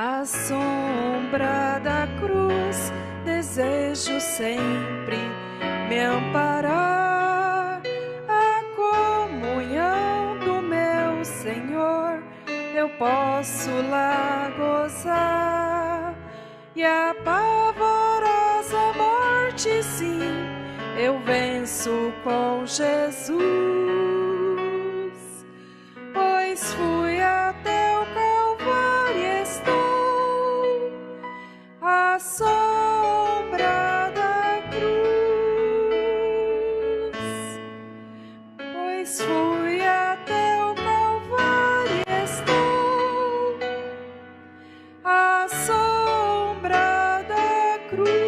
Na sombra da cruz desejo sempre me amparar. A comunhão do meu Senhor eu posso lá gozar. E a pavorosa morte, sim, eu venço com Jesus. Pois fui até o Calvário e estou à sombra da cruz. Pois fui até o Calvário e estou à sombra da cruz.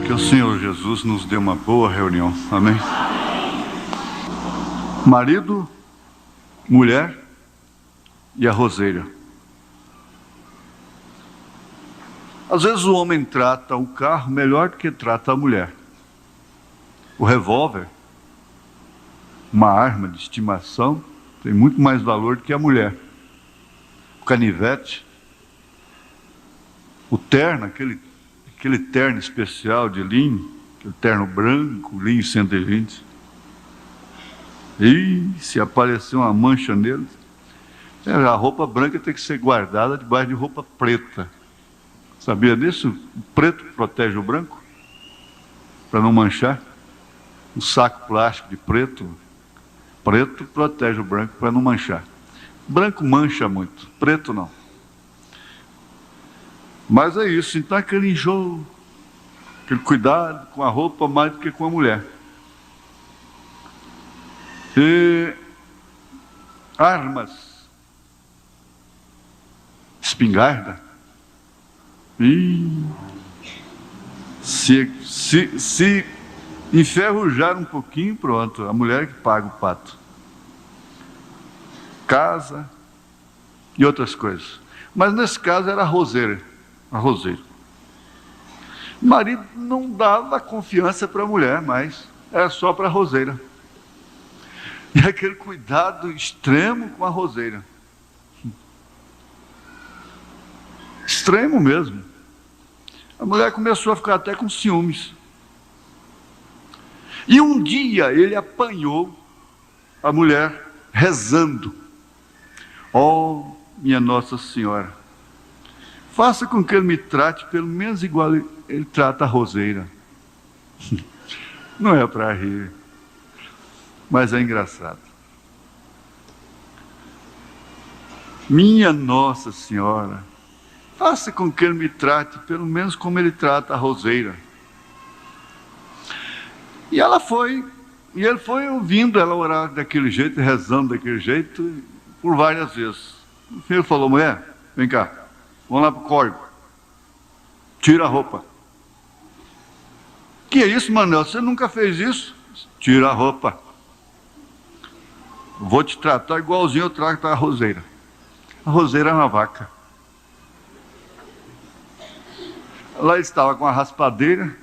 Que o Senhor Jesus nos dê uma boa reunião, amém? Marido, mulher e a roseira. Às vezes o homem trata o carro melhor do que trata a mulher. O revólver, uma arma de estimação, tem muito mais valor do que a mulher. O canivete, o terno, aquele terno especial de linho, aquele terno branco, linho 120. E se aparecer uma mancha nele, a roupa branca tem que ser guardada debaixo de roupa preta. Sabia disso? O preto protege o branco, para não manchar. Um saco plástico de preto protege o branco para não manchar. Branco mancha muito, preto não. Mas é isso, então aquele enjoo, aquele cuidado com a roupa mais do que com a mulher. E armas, espingarda, e se enferrujar um pouquinho, pronto, a mulher que paga o pato. Casa e outras coisas. Mas nesse caso era a roseira. O marido não dava confiança para a mulher, mas era só para a roseira. E aquele cuidado extremo com a roseira. Extremo mesmo. A mulher começou a ficar até com ciúmes. E um dia ele apanhou a mulher rezando. Oh, minha Nossa Senhora, faça com que ele me trate pelo menos igual ele trata a roseira. Não é para rir, mas é engraçado. Minha Nossa Senhora, faça com que ele me trate pelo menos como ele trata a roseira. E ele foi ouvindo ela orar daquele jeito, rezando daquele jeito, por várias vezes. O filho falou: mulher, vem cá, vamos lá para o córrego, tira a roupa. Que é isso, Manuel? Você nunca fez isso? Tira a roupa. Vou te tratar igualzinho eu trato a roseira. A roseira é uma vaca. Lá estava com a raspadeira,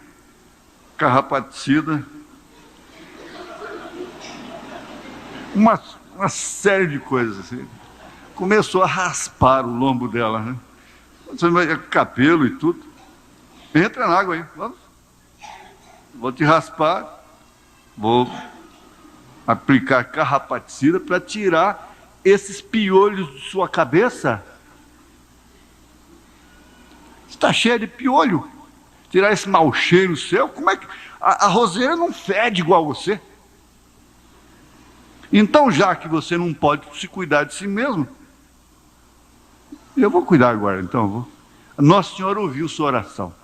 carrapaticida, uma série de coisas assim. Começou a raspar o lombo dela, né? Cabelo e tudo. Entra na água aí, vamos. Vou te raspar, vou aplicar carrapaticida para tirar esses piolhos de sua cabeça. Está cheia de piolho. Tirar esse mau cheiro seu, como é que... A roseira não fede igual você. Então, já que você não pode se cuidar de si mesmo, eu vou cuidar agora, então. Eu vou. Nossa Senhora ouviu sua oração,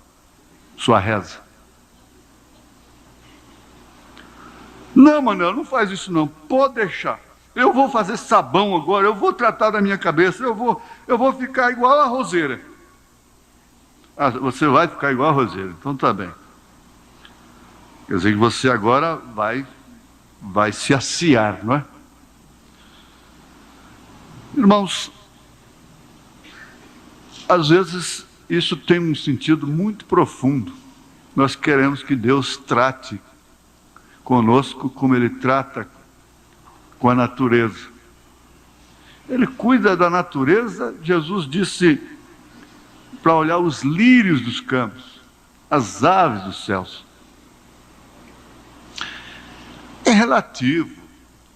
sua reza. Não, Manuel, não faz isso não. Pode deixar. Eu vou fazer sabão agora, eu vou tratar da minha cabeça, eu vou ficar igual a roseira. Ah, você vai ficar igual a roseira, então tá bem. Quer dizer que você agora vai se aciar, não é? Irmãos, às vezes isso tem um sentido muito profundo. Nós queremos que Deus trate conosco como Ele trata com a natureza. Ele cuida da natureza. Jesus disse para olhar os lírios dos campos, as aves dos céus. É relativo.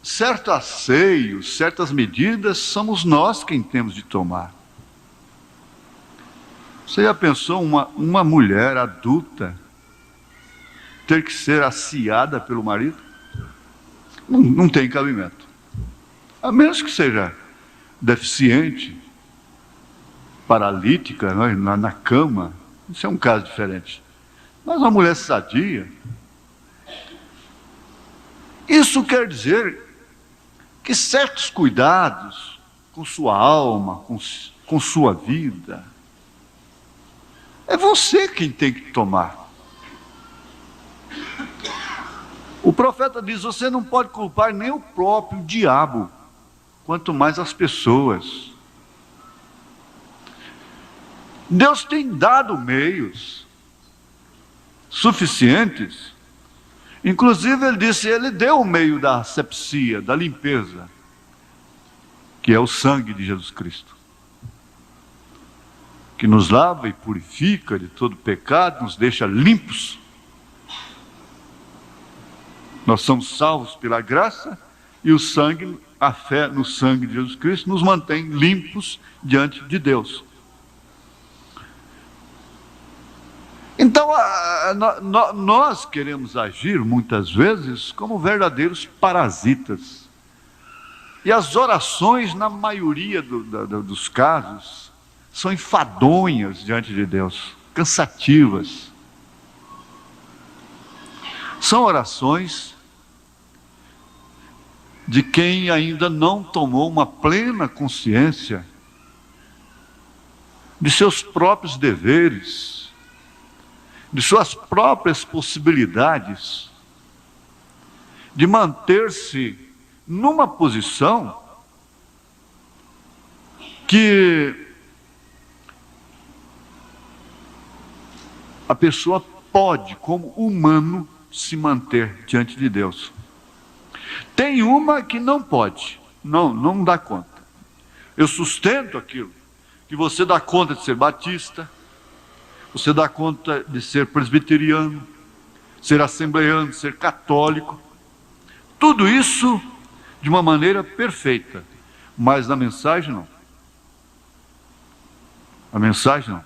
Certo asseio, certas medidas, somos nós quem temos de tomar. Você já pensou uma mulher adulta ter que ser aciada pelo marido? Não tem cabimento. A menos que seja deficiente, paralítica, na cama, isso é um caso diferente. Mas uma mulher sadia, isso quer dizer que certos cuidados com sua alma, com sua vida, é você quem tem que tomar. O profeta diz: você não pode culpar nem o próprio diabo, quanto mais as pessoas. Deus tem dado meios suficientes. Inclusive ele disse, ele deu o meio da asepsia, da limpeza, que é o sangue de Jesus Cristo, que nos lava e purifica de todo pecado, nos deixa limpos. Nós somos salvos pela graça, e o sangue, a fé no sangue de Jesus Cristo, nos mantém limpos diante de Deus. Então, nós queremos agir muitas vezes como verdadeiros parasitas. E as orações, na maioria dos casos, são enfadonhas diante de Deus, cansativas. São orações de quem ainda não tomou uma plena consciência de seus próprios deveres, de suas próprias possibilidades, de manter-se numa posição que a pessoa pode, como humano, se manter diante de Deus. Tem uma que não pode, não dá conta. Eu sustento aquilo, que você dá conta de ser batista, você dá conta de ser presbiteriano, ser assembleiano, ser católico, tudo isso de uma maneira perfeita, mas na mensagem não. A mensagem não.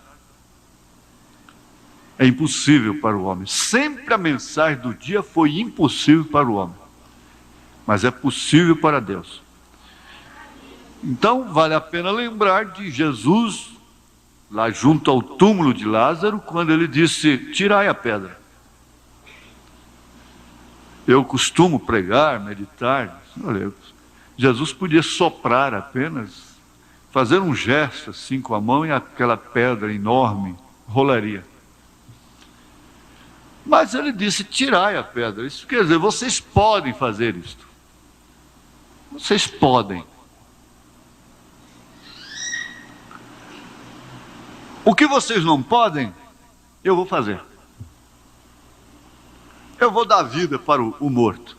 É impossível para o homem. Sempre a mensagem do dia foi impossível para o homem, mas é possível para Deus. Então vale a pena lembrar de Jesus, lá junto ao túmulo de Lázaro, quando ele disse, tirai a pedra. Eu costumo pregar, meditar, olha, Jesus podia soprar apenas, fazer um gesto assim com a mão, e aquela pedra enorme rolaria. Mas ele disse, tirai a pedra. Isso quer dizer, vocês podem fazer isto. Vocês podem. O que vocês não podem, eu vou fazer. Eu vou dar vida para o morto.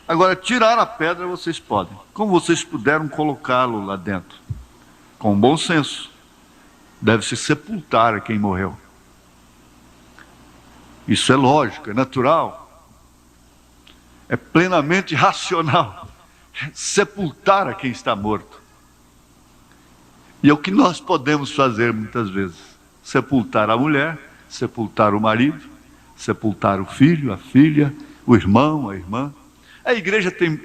Agora, tirar a pedra vocês podem. Como vocês puderam colocá-lo lá dentro? Com bom senso. Deve-se sepultar a quem morreu. Isso é lógico, é natural. É plenamente racional. sepultar a quem está morto. E é o que nós podemos fazer muitas vezes: sepultar a mulher, sepultar o marido, sepultar o filho, a filha, o irmão, a irmã. A igreja tem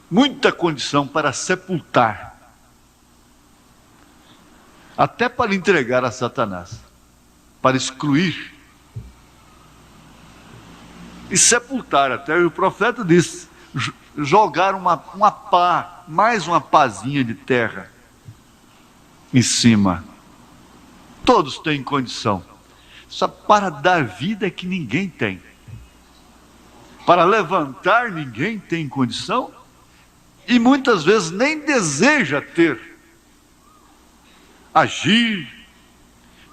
muita condição para sepultar, até para entregar a Satanás, para excluir e sepultar. Até o profeta disse: jogar uma pá, mais uma pazinha de terra em cima. Todos têm condição. Só para dar vida é que ninguém tem. Para levantar ninguém tem condição, e muitas vezes nem deseja ter. Agir,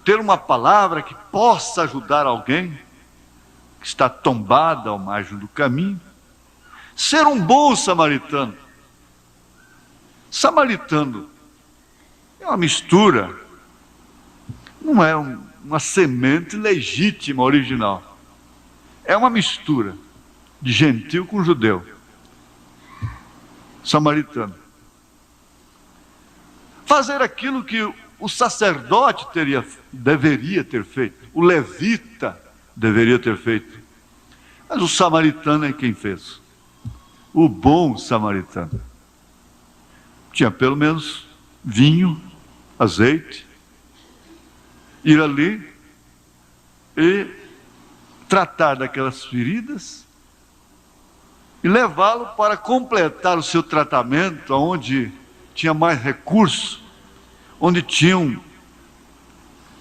ter uma palavra que possa ajudar alguém que está tombado ao margem do caminho. Ser um bom samaritano. Samaritano é uma mistura, não é uma semente legítima, original. É uma mistura de gentil com judeu. Samaritano. Fazer aquilo que o sacerdote deveria ter feito, o levita deveria ter feito. Mas o samaritano é quem fez. O bom samaritano. Tinha pelo menos vinho, azeite, ir ali e tratar daquelas feridas e levá-lo para completar o seu tratamento, onde tinha mais recurso, onde tinham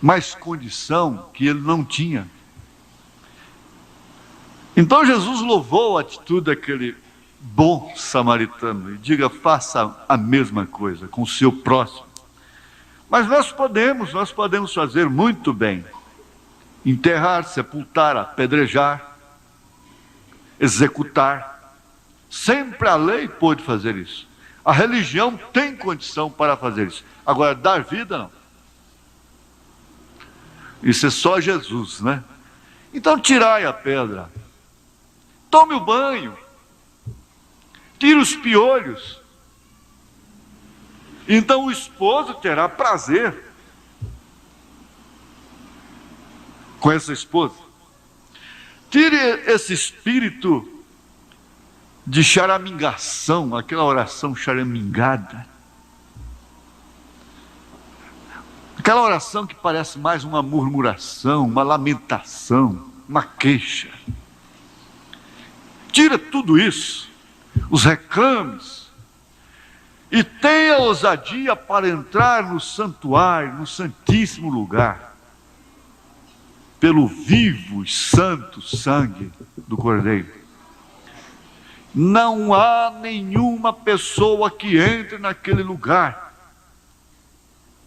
mais condição que ele não tinha. Então Jesus louvou a atitude daquele bom samaritano e diga: faça a mesma coisa com o seu próximo. Mas nós podemos fazer muito bem: enterrar, sepultar, apedrejar, executar. Sempre a lei pôde fazer isso. A religião tem condição para fazer isso. Agora, dar vida, não. Isso é só Jesus, né? Então, tirai a pedra. Tome o banho. Tire os piolhos. Então, o esposo terá prazer com essa esposa. Tire esse espírito de charamingação, aquela oração charamingada. Aquela oração que parece mais uma murmuração, uma lamentação, uma queixa. Tira tudo isso, os reclames, e tenha ousadia para entrar no santuário, no santíssimo lugar, pelo vivo e santo sangue do Cordeiro. Não há nenhuma pessoa que entre naquele lugar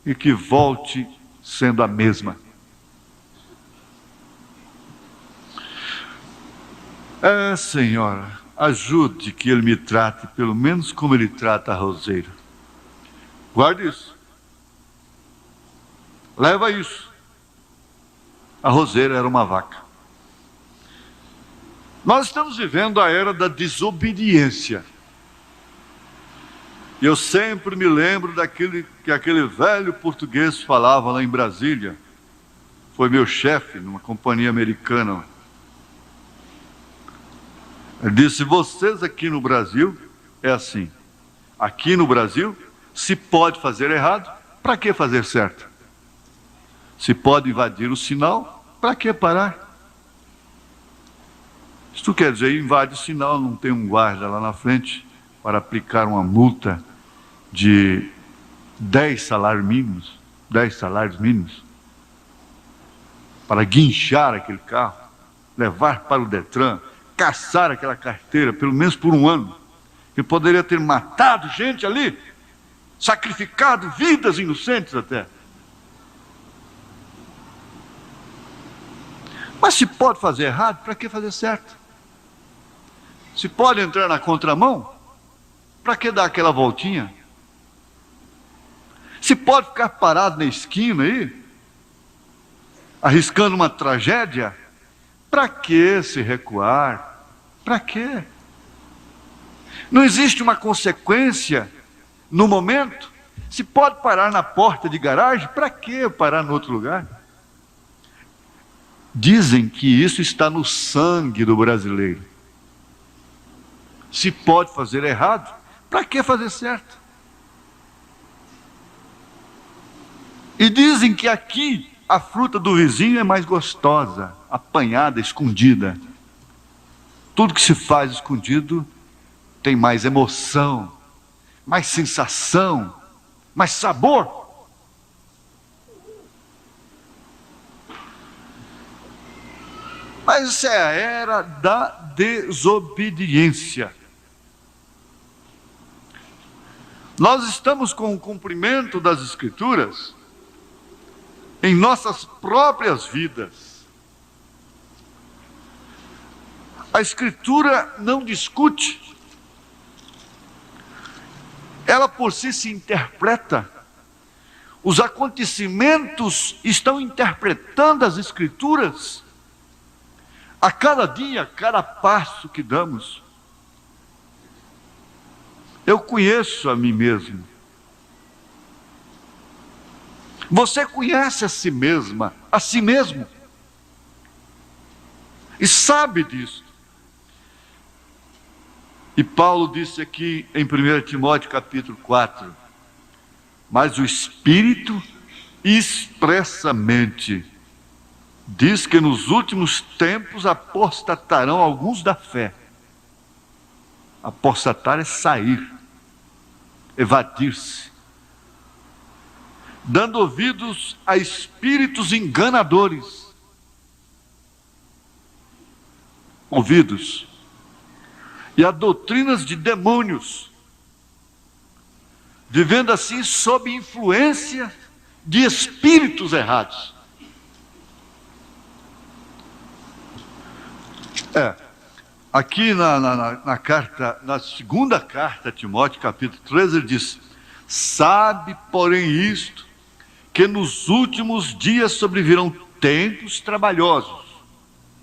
e que volte sendo a mesma. Senhora, ajude que Ele me trate pelo menos como Ele trata a Roseira. Guarde isso. Leva isso. A Roseira era uma vaca. Nós estamos vivendo a era da desobediência. E eu sempre me lembro daquele que aquele velho português falava lá em Brasília. Foi meu chefe numa companhia americana. Ele disse: vocês aqui no Brasil é assim. Aqui no Brasil, se pode fazer errado, para que fazer certo? Se pode invadir o sinal, para que parar? Isto quer dizer, invade o sinal, não tem um guarda lá na frente para aplicar uma multa de 10 salários mínimos, para guinchar aquele carro, levar para o Detran, caçar aquela carteira, pelo menos por um ano, que poderia ter matado gente ali, sacrificado vidas inocentes até. Mas se pode fazer errado, para que fazer certo? Se pode entrar na contramão, para que dar aquela voltinha? Se pode ficar parado na esquina aí, arriscando uma tragédia, para que se recuar? Para quê? Não existe uma consequência no momento. Se pode parar na porta de garagem, para que parar em outro lugar? Dizem que isso está no sangue do brasileiro. Se pode fazer errado, para que fazer certo? E dizem que aqui a fruta do vizinho é mais gostosa, apanhada, escondida. Tudo que se faz escondido tem mais emoção, mais sensação, mais sabor. Mas essa é a era da desobediência. Nós estamos com o cumprimento das Escrituras em nossas próprias vidas. A Escritura não discute, ela por si se interpreta. Os acontecimentos estão interpretando as Escrituras a cada dia, a cada passo que damos. Eu conheço a mim mesmo. Você conhece a si mesma, a si mesmo. E sabe disso. E Paulo disse aqui em 1 Timóteo capítulo 4, mas o Espírito expressamente diz que nos últimos tempos apostatarão alguns da fé. Apostatar é sair, evadir-se, dando ouvidos a espíritos enganadores. Ouvidos. E a doutrinas de demônios, vivendo assim sob influência de espíritos errados. Aqui na segunda carta a Timóteo, capítulo 13, ele diz: sabe, porém, isto, que nos últimos dias sobrevirão tempos trabalhosos.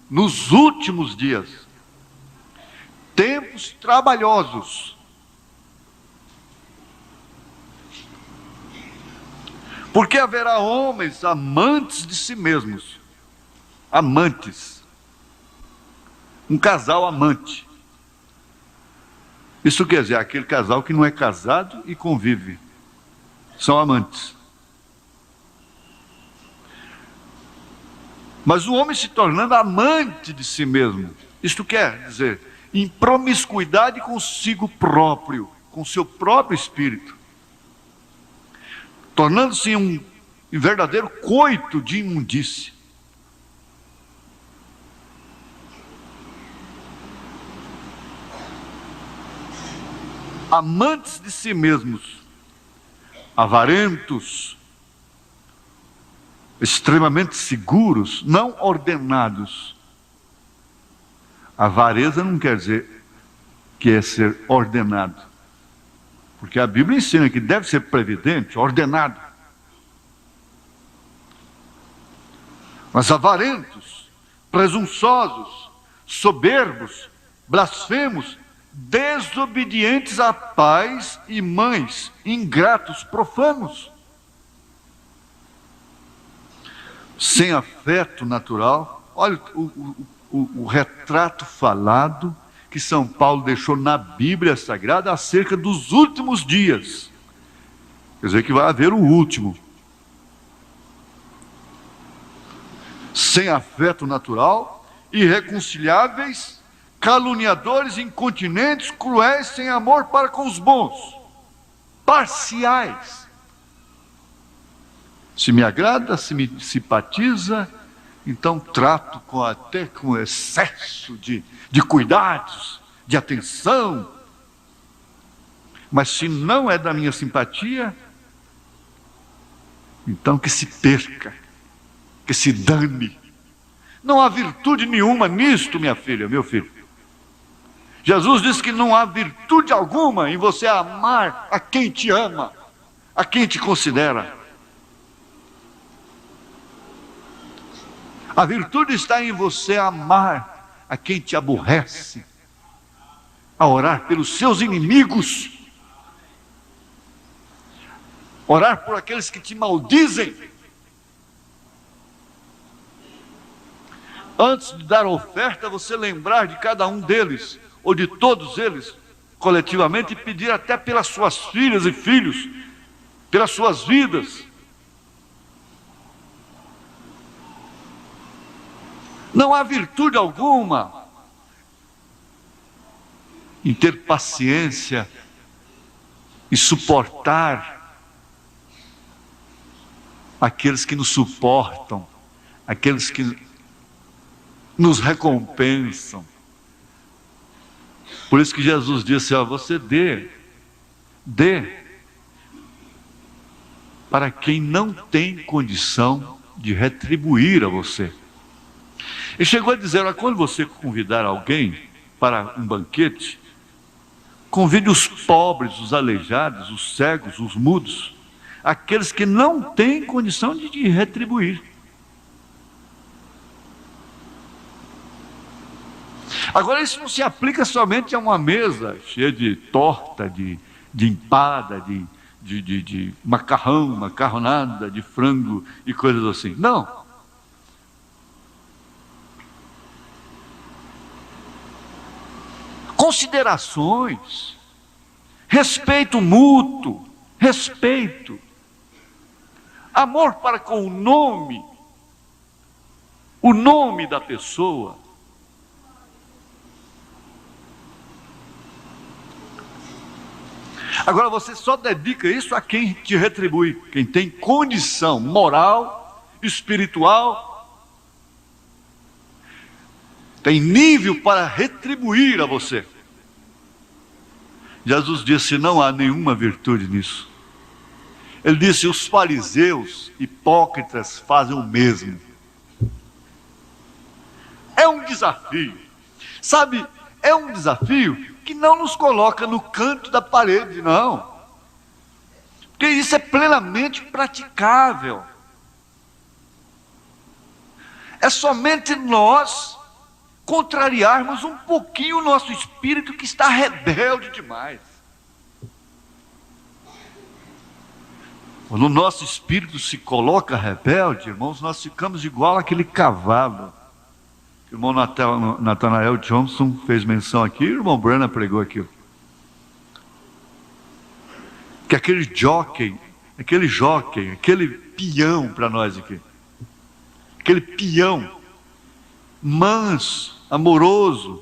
Nos últimos dias, tempos trabalhosos. Porque haverá homens amantes de si mesmos. Amantes. Um casal amante. Isso quer dizer, aquele casal que não é casado e convive. São amantes. Mas o homem se tornando amante de si mesmo. Isto quer dizer, em promiscuidade consigo próprio, com seu próprio espírito. Tornando-se um verdadeiro coito de imundície. Amantes de si mesmos, avarentos, extremamente seguros, não ordenados. Avareza não quer dizer que é ser ordenado, porque a Bíblia ensina que deve ser previdente, ordenado. Mas avarentos, presunçosos, soberbos, blasfemos, desobedientes a pais e mães, ingratos, profanos, sem afeto natural. Olha o retrato falado que São Paulo deixou na Bíblia Sagrada acerca dos últimos dias. Quer dizer que vai haver o último. Sem afeto natural, irreconciliáveis, caluniadores, incontinentes, cruéis, sem amor para com os bons, parciais. Se me agrada, se me simpatiza, então trato até com excesso de cuidados, de atenção. Mas se não é da minha simpatia, então que se perca, que se dane. Não há virtude nenhuma nisto, minha filha, meu filho. Jesus disse que não há virtude alguma em você amar a quem te ama, a quem te considera. A virtude está em você amar a quem te aborrece. a orar pelos seus inimigos, orar por aqueles que te maldizem. Antes de dar a oferta, você lembrar de cada um deles, ou de todos eles, coletivamente, e pedir até pelas suas filhas e filhos, pelas suas vidas. Não há virtude alguma em ter paciência e suportar aqueles que nos suportam, aqueles que nos recompensam. Por isso que Jesus disse: você dê para quem não tem condição de retribuir a você. E chegou a dizer: quando você convidar alguém para um banquete, convide os pobres, os aleijados, os cegos, os mudos, aqueles que não têm condição de retribuir. Agora, isso não se aplica somente a uma mesa cheia de torta, de empada, de macarrão, macarronada, de frango e coisas assim. Não. Considerações, respeito mútuo, respeito, amor para com o nome da pessoa. Agora, você só dedica isso a quem te retribui, quem tem condição moral, espiritual, tem nível para retribuir a você. Jesus disse: não há nenhuma virtude nisso. Ele disse: os fariseus hipócritas fazem o mesmo. É um desafio, sabe, é um desafio que não nos coloca no canto da parede, não, porque isso é plenamente praticável. É somente nós contrariarmos um pouquinho o nosso espírito, que está rebelde demais. Quando o nosso espírito se coloca rebelde, irmãos, nós ficamos igual aquele cavalo. O irmão Nathanael Johnson fez menção aqui, o irmão Branham pregou aqui, que aquele jockey, aquele peão para nós aqui, aquele peão manso, amoroso,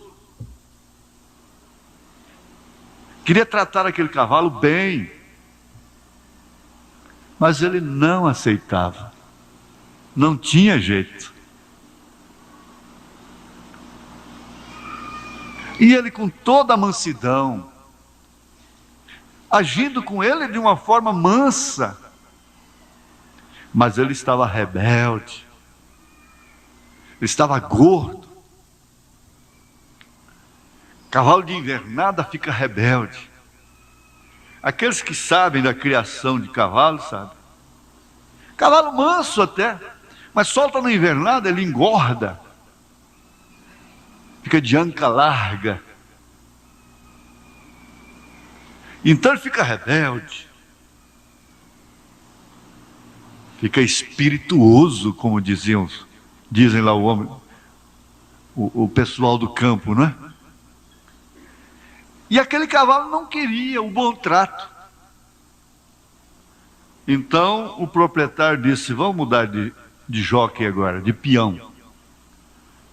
queria tratar aquele cavalo bem, mas ele não aceitava, não tinha jeito. E ele, com toda a mansidão, agindo com ele de uma forma mansa, mas ele estava rebelde, ele estava gordo. Cavalo de invernada fica rebelde. Aqueles que sabem da criação de cavalo, sabem. Cavalo manso até, mas solta na invernada, ele engorda. Fica de anca larga. Então ele fica rebelde. Fica espirituoso, como dizem lá o pessoal do campo, não é? E aquele cavalo não queria o bom trato. Então o proprietário disse: vamos mudar de jockey agora, de peão.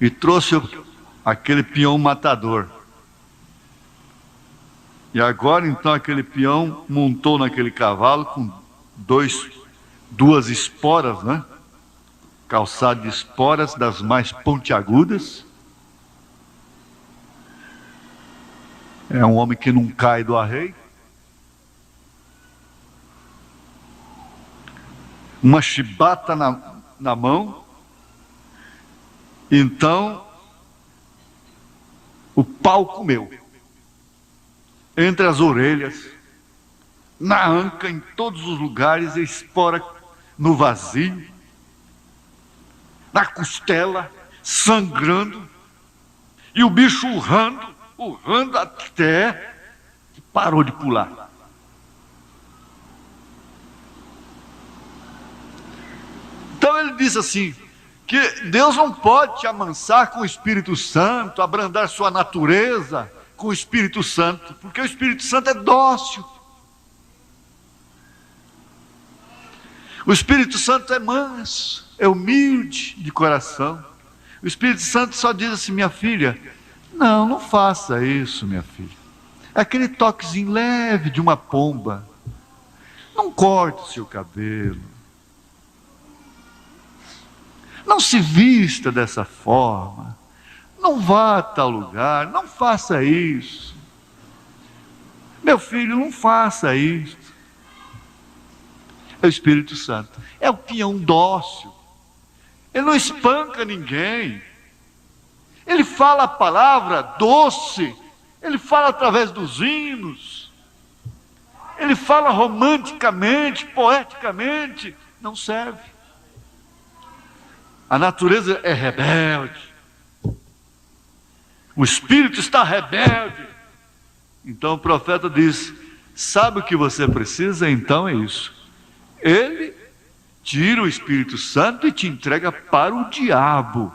E trouxe aquele peão matador. E agora então aquele peão montou naquele cavalo com duas esporas, né? Calçado de esporas das mais pontiagudas. É um homem que não cai do arreio. Uma chibata na mão. Então o pau comeu entre as orelhas, na anca, em todos os lugares, a espora no vazio, na costela, sangrando, e o bicho urrando, urrando até que parou de pular. Então ele diz assim, que Deus não pode te amansar com o Espírito Santo, abrandar sua natureza com o Espírito Santo, porque o Espírito Santo é dócil. O Espírito Santo é manso, é humilde de coração. O Espírito Santo só diz assim, minha filha, não faça isso, minha filha. É aquele toquezinho leve de uma pomba. Não corte o seu cabelo. Não se vista dessa forma. Não vá a tal lugar. Não faça isso. Meu filho, não faça isso. É o Espírito Santo. É o peão dócil. Ele não espanca ninguém. Ele fala a palavra doce. Ele fala através dos hinos. Ele fala romanticamente, poeticamente. Não serve. A natureza é rebelde. O espírito está rebelde. Então o profeta diz, sabe o que você precisa? Então é isso. Ele tira o Espírito Santo e te entrega para o diabo.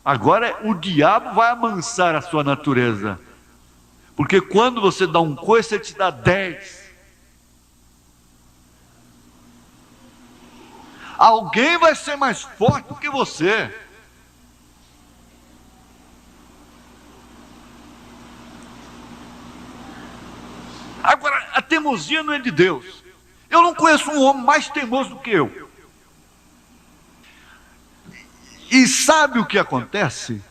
Agora o diabo vai amansar a sua natureza. Porque quando você dá um coice, ele te dá 10. Alguém vai ser mais forte do que você. Agora, a teimosia não é de Deus. Eu não conheço um homem mais teimoso do que eu. E sabe o que acontece?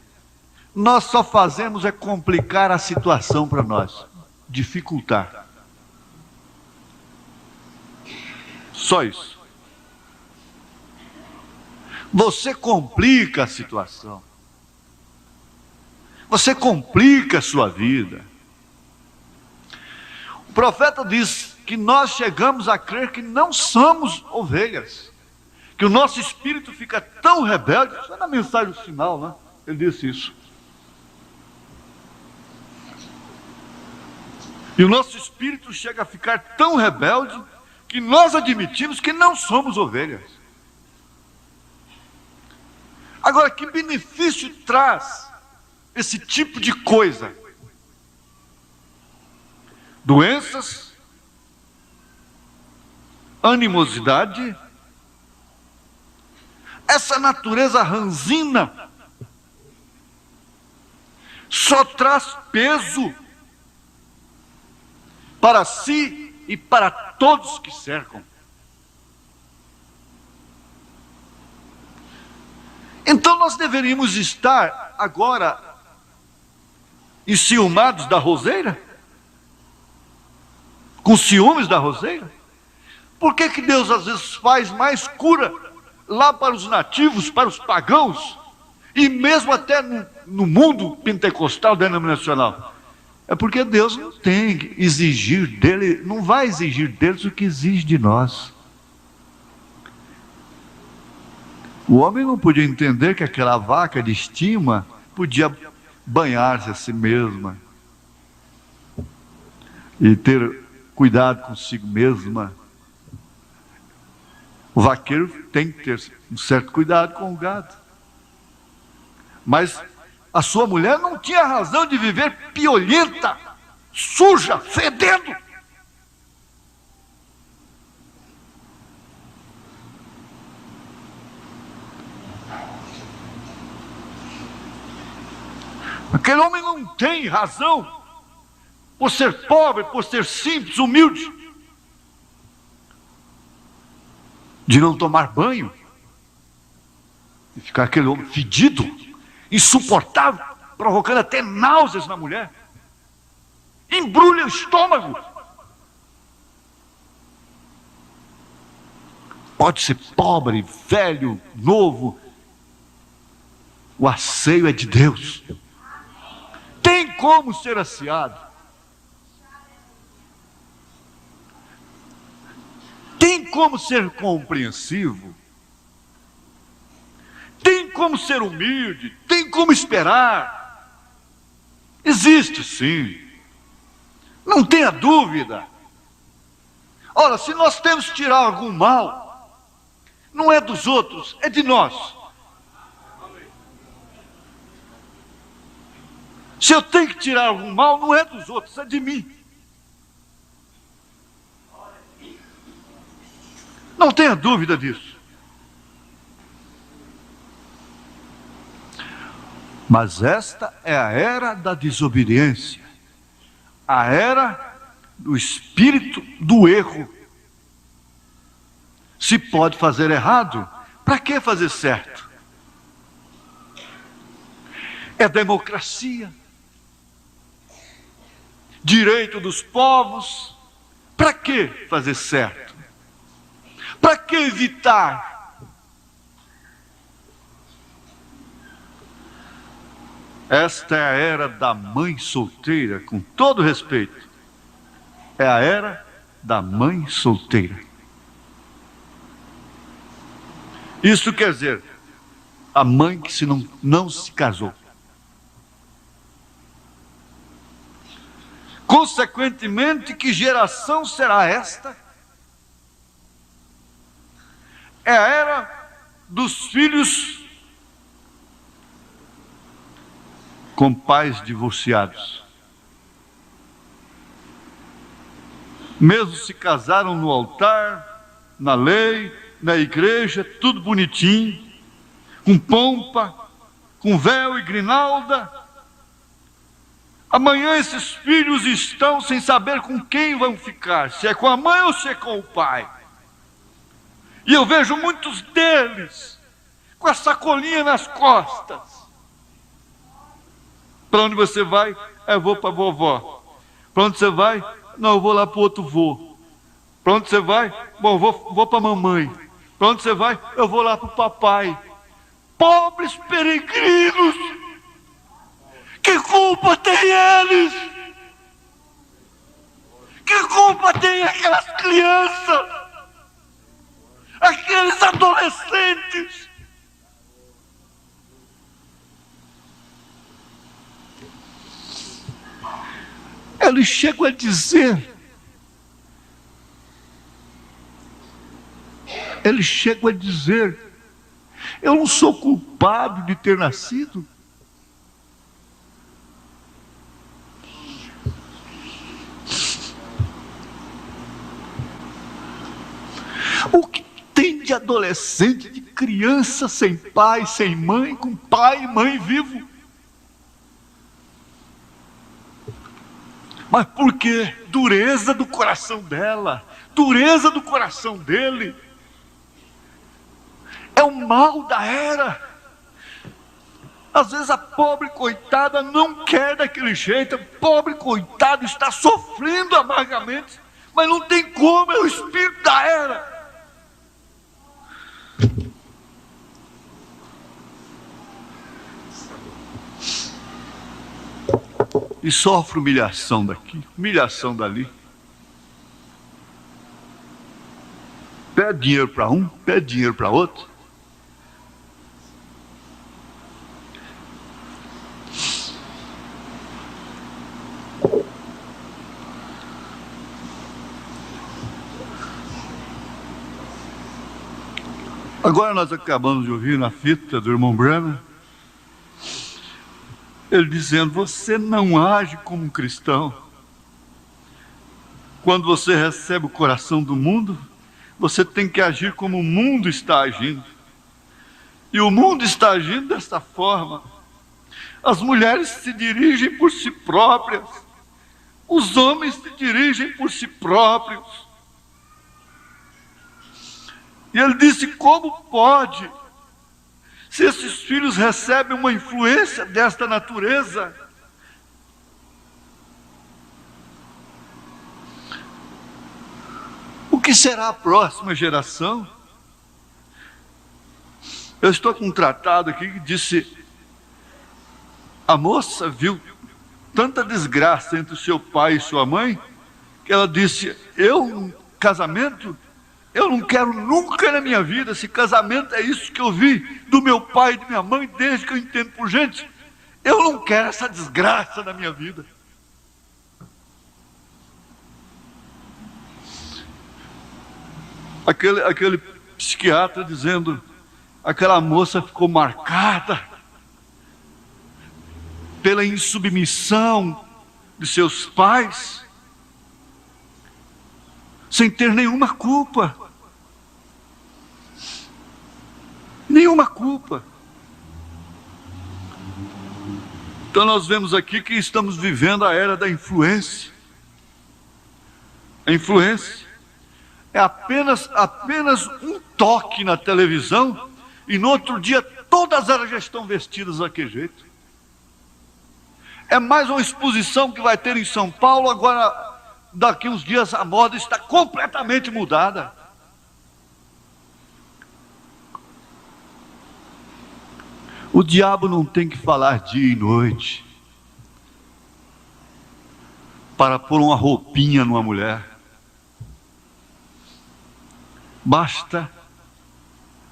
Nós só fazemos é complicar a situação para nós, dificultar. Só isso. Você complica a situação. Você complica a sua vida. O profeta diz que nós chegamos a crer que não somos ovelhas, que o nosso espírito fica tão rebelde. Isso é na mensagem final, né? Ele disse isso. E o nosso espírito chega a ficar tão rebelde que nós admitimos que não somos ovelhas. Agora, que benefício traz esse tipo de coisa? Doenças, animosidade, essa natureza ranzina só traz peso para si e para todos que cercam. Então nós deveríamos estar agora enciumados da roseira? Com ciúmes da roseira? Por que Deus às vezes faz mais cura lá para os nativos, para os pagãos, e mesmo até no mundo pentecostal denominacional? É porque Deus não tem que exigir dele, não vai exigir deles o que exige de nós. O homem não podia entender que aquela vaca de estima podia banhar-se a si mesma e ter cuidado consigo mesma. O vaqueiro tem que ter um certo cuidado com o gado. Mas a sua mulher não tinha razão de viver piolenta, suja, fedendo. Aquele homem não tem razão, por ser pobre, por ser simples, humilde, de não tomar banho, e ficar aquele homem fedido, insuportável, provocando até náuseas na mulher, embrulha o estômago. Pode ser pobre, velho, novo, o asseio é de Deus. Tem como ser asseado. Tem como ser compreensivo. Tem como ser humilde. Tem como esperar. Existe sim, não tenha dúvida. Ora, se nós temos que tirar algum mal, não é dos outros, é de nós. Se eu tenho que tirar algum mal, não é dos outros, é de mim. Não tenha dúvida disso. Mas esta é a era da desobediência, a era do espírito do erro. Se pode fazer errado, para que fazer certo? É democracia, direito dos povos, para que fazer certo? Para que evitar? Esta é a era da mãe solteira, com todo respeito. É a era da mãe solteira. Isso quer dizer, a mãe que não se casou. Consequentemente, que geração será esta? É a era dos filhos com pais divorciados. Mesmo se casaram no altar, na lei, na igreja, tudo bonitinho, com pompa, com véu e grinalda. Amanhã esses filhos estão sem saber com quem vão ficar, se é com a mãe ou se é com o pai. E eu vejo muitos deles com a sacolinha nas costas. Para onde você vai? Eu vou para a vovó. Para onde você vai? Não, eu vou lá para o outro vô. Para onde você vai? Bom, vou para a mamãe. Para onde você vai? Eu vou lá para o papai. Pobres peregrinos! Que culpa tem eles? Que culpa tem aquelas crianças? Aqueles adolescentes? Eles chegam a dizer, eu não sou culpado de ter nascido. O que tem de adolescente, de criança sem pai, sem mãe, com pai e mãe vivo? Mas por quê? Dureza do coração dela, dureza do coração dele. É o mal da era. Às vezes a pobre coitada não quer daquele jeito, a pobre coitada está sofrendo amargamente, mas não tem como, é o espírito da era. E sofre humilhação daqui, humilhação dali. Pede dinheiro para um, pede dinheiro para outro. Agora nós acabamos de ouvir na fita do irmão Branham, ele dizendo, você não age como um cristão. Quando você recebe o coração do mundo, você tem que agir como o mundo está agindo. E o mundo está agindo desta forma. As mulheres se dirigem por si próprias. Os homens se dirigem por si próprios. E ele disse, como pode? Se esses filhos recebem uma influência desta natureza, o que será a próxima geração? Eu estou com um tratado aqui que disse, a moça viu tanta desgraça entre o seu pai e sua mãe, que ela disse, casamento, eu não quero nunca na minha vida, se casamento é isso que eu vi do meu pai e da minha mãe, desde que eu entendo por gente, Eu não quero essa desgraça na minha vida. Aquele psiquiatra dizendo, aquela moça ficou marcada pela insubmissão de seus pais, sem ter nenhuma culpa. Nenhuma culpa. Então nós vemos aqui que estamos vivendo a era da influência. A influência é apenas um toque na televisão e no outro dia todas elas já estão vestidas daquele jeito. É mais uma exposição que vai ter em São Paulo, agora daqui uns dias a moda está completamente mudada. O diabo não tem que falar dia e noite para pôr uma roupinha numa mulher. Basta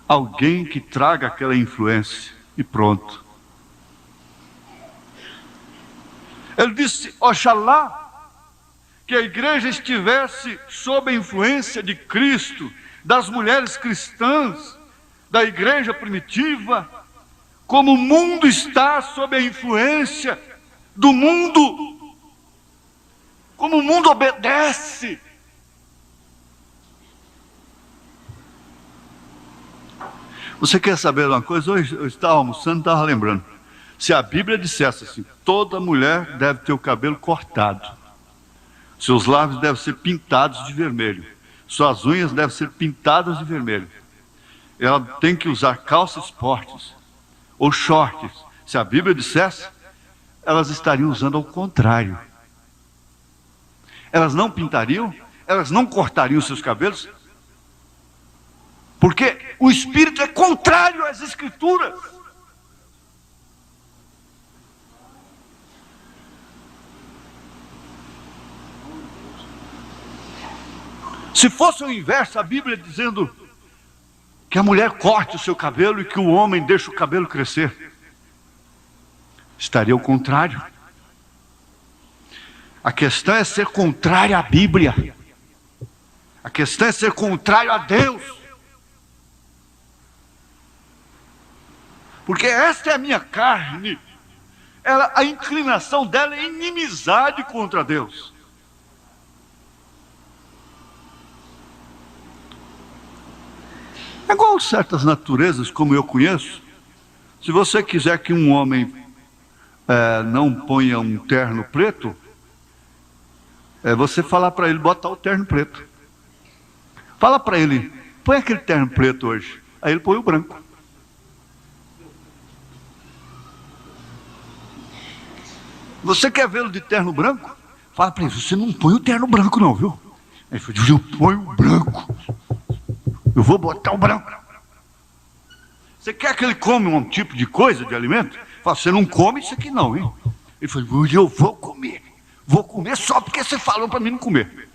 alguém que traga aquela influência e pronto. Ele disse, oxalá que a igreja estivesse sob a influência de Cristo, das mulheres cristãs, da igreja primitiva, como o mundo está sob a influência do mundo, como o mundo obedece. Você quer saber uma coisa? Hoje eu estava almoçando e estava lembrando. Se a Bíblia dissesse assim, toda mulher deve ter o cabelo cortado, seus lábios devem ser pintados de vermelho, suas unhas devem ser pintadas de vermelho, ela tem que usar calças esportes ou shorts. Se a Bíblia dissesse, elas estariam usando ao contrário. Elas não pintariam, elas não cortariam seus cabelos, porque o Espírito é contrário às Escrituras. Se fosse o inverso, a Bíblia dizendo que a mulher corte o seu cabelo e que o homem deixe o cabelo crescer, estaria ao contrário. A questão é ser contrário à Bíblia. A questão é ser contrário a Deus. Porque esta é a minha carne. A inclinação dela é inimizade contra Deus. É igual certas naturezas, como eu conheço. Se você quiser que um homem não ponha um terno preto, você falar para ele botar o terno preto. Fala para ele, põe aquele terno preto hoje. Aí ele põe o branco. Você quer vê-lo de terno branco? Fala para ele, você não põe o terno branco não, viu? Aí ele falou, eu ponho o branco. Eu vou botar o branco. Você quer que ele come um tipo de coisa, de alimento? Fala, você não come isso aqui não, hein? Ele falou, eu vou comer. Vou comer só porque você falou para mim não comer.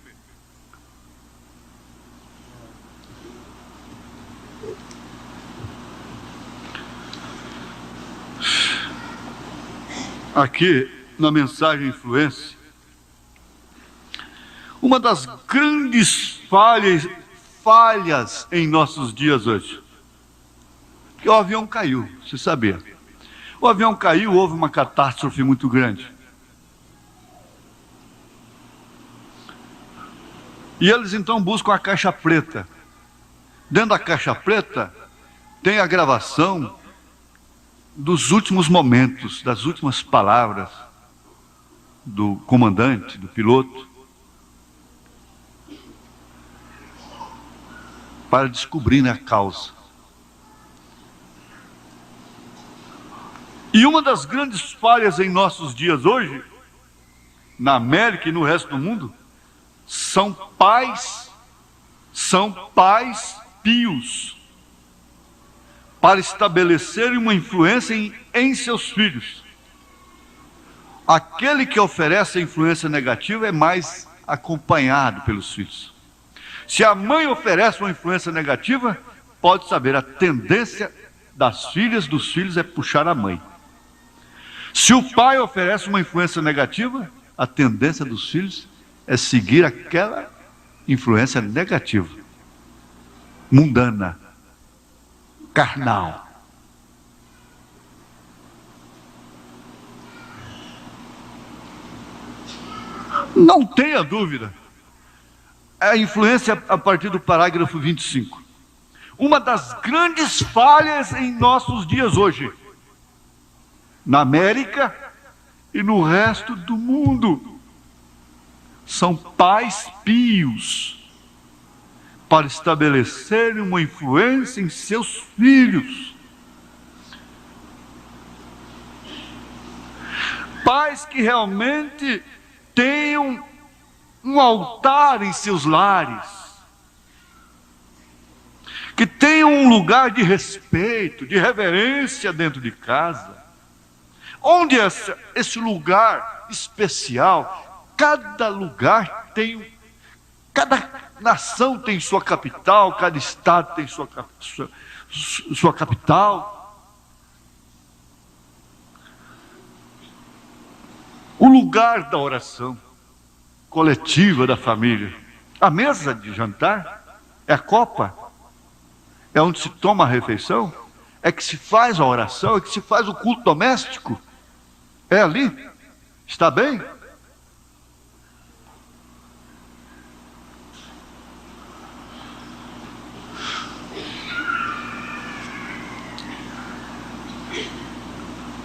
Aqui, na mensagem Influência, uma das grandes falhas em nossos dias hoje, que o avião caiu, você sabia? O avião caiu, houve uma catástrofe muito grande. E eles então buscam a caixa preta. Dentro da caixa preta tem a gravação dos últimos momentos, das últimas palavras do comandante, do piloto, para descobrir a causa. E uma das grandes falhas em nossos dias hoje, na América e no resto do mundo, são pais pios, para estabelecerem uma influência em seus filhos. Aquele que oferece a influência negativa é mais acompanhado pelos filhos. Se a mãe oferece uma influência negativa, pode saber, a tendência das filhas, dos filhos é puxar a mãe. Se o pai oferece uma influência negativa, a tendência dos filhos é seguir aquela influência negativa, mundana, carnal. Não tenha dúvida. A influência a partir do parágrafo 25. Uma das grandes falhas em nossos dias hoje, na América e no resto do mundo, são pais pios para estabelecerem uma influência em seus filhos. Pais que realmente tenham um altar em seus lares, que tenham um lugar de respeito, de reverência dentro de casa, onde esse lugar especial, cada lugar tem, cada nação tem sua capital, cada estado tem sua capital. O lugar da oração coletiva da família, a mesa de jantar, é a copa, é onde se toma a refeição, é que se faz a oração, é que se faz o culto doméstico, é ali, está bem?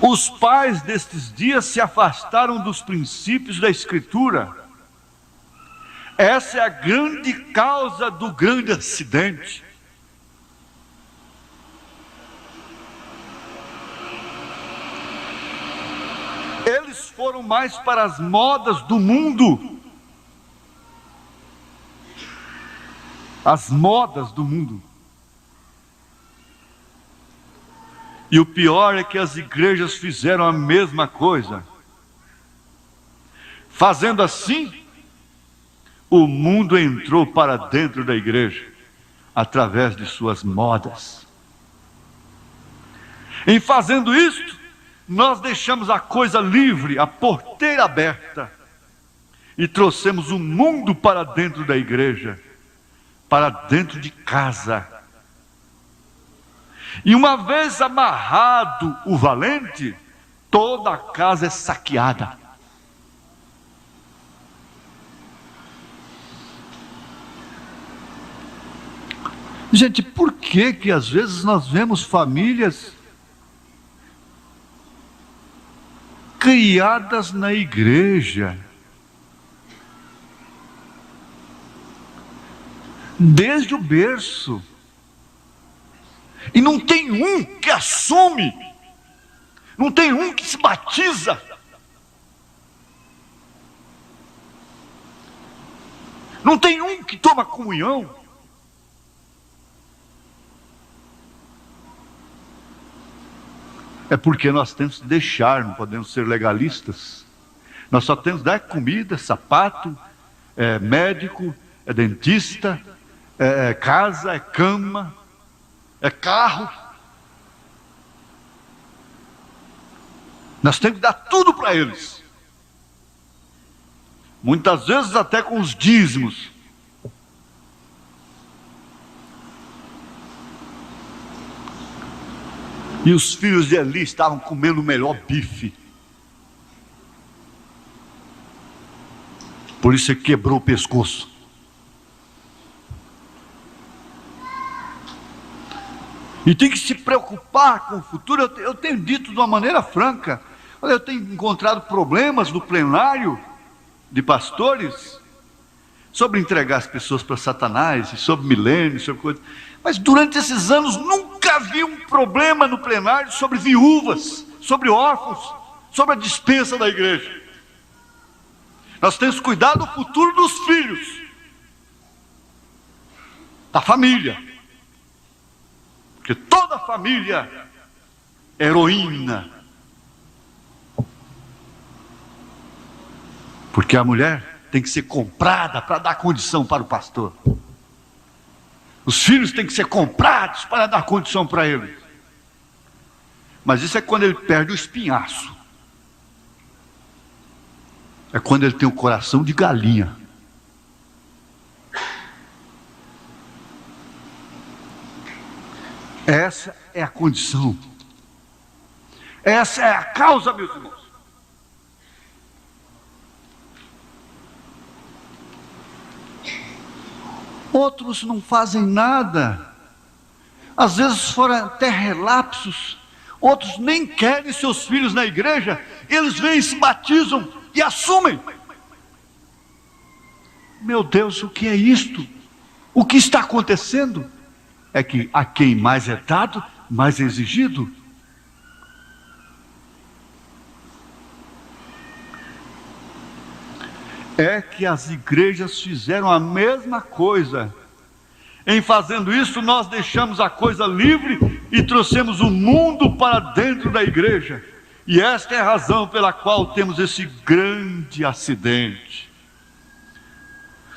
Os pais destes dias se afastaram dos princípios da Escritura. Essa é a grande causa do grande acidente. Eles foram mais para as modas do mundo. As modas do mundo. E o pior é que as igrejas fizeram a mesma coisa. Fazendo assim, o mundo entrou para dentro da igreja, através de suas modas. Em fazendo isto, nós deixamos a coisa livre, a porteira aberta, e trouxemos o mundo para dentro da igreja, para dentro de casa. E uma vez amarrado o valente, toda a casa é saqueada. Gente, por que às vezes nós vemos famílias criadas na igreja, desde o berço, e não tem um que assume, não tem um que se batiza, não tem um que toma comunhão? É porque nós temos que deixar, não podemos ser legalistas. Nós só temos que dar comida, sapato, médico, dentista, casa, cama, carro. Nós temos que dar tudo para eles. Muitas vezes até com os dízimos. E os filhos de Eli estavam comendo o melhor bife. Por isso ele quebrou o pescoço. E tem que se preocupar com o futuro. Eu tenho dito de uma maneira franca. Olha, eu tenho encontrado problemas no plenário de pastores sobre entregar as pessoas para Satanás, sobre milênio, sobre coisas. Mas durante esses anos nunca vi um problema no plenário sobre viúvas, sobre órfãos, sobre a dispensa da igreja. Nós temos que cuidar do futuro dos filhos, da família, porque toda família é heroína, porque a mulher tem que ser comprada para dar condição para o pastor. Os filhos têm que ser comprados para dar condição para ele. Mas isso é quando ele perde o espinhaço. é quando ele tem o coração de galinha. Essa é a condição. Essa é a causa, meus irmãos. Outros não fazem nada. Às vezes foram até relapsos. Outros nem querem seus filhos na igreja. Eles vêm, se batizam e assumem. Meu Deus, o que é isto? O que está acontecendo? É que a quem mais é dado, mais é exigido. É que as igrejas fizeram a mesma coisa. Em fazendo isso, nós deixamos a coisa livre e trouxemos o mundo para dentro da igreja. E esta é a razão pela qual temos esse grande acidente.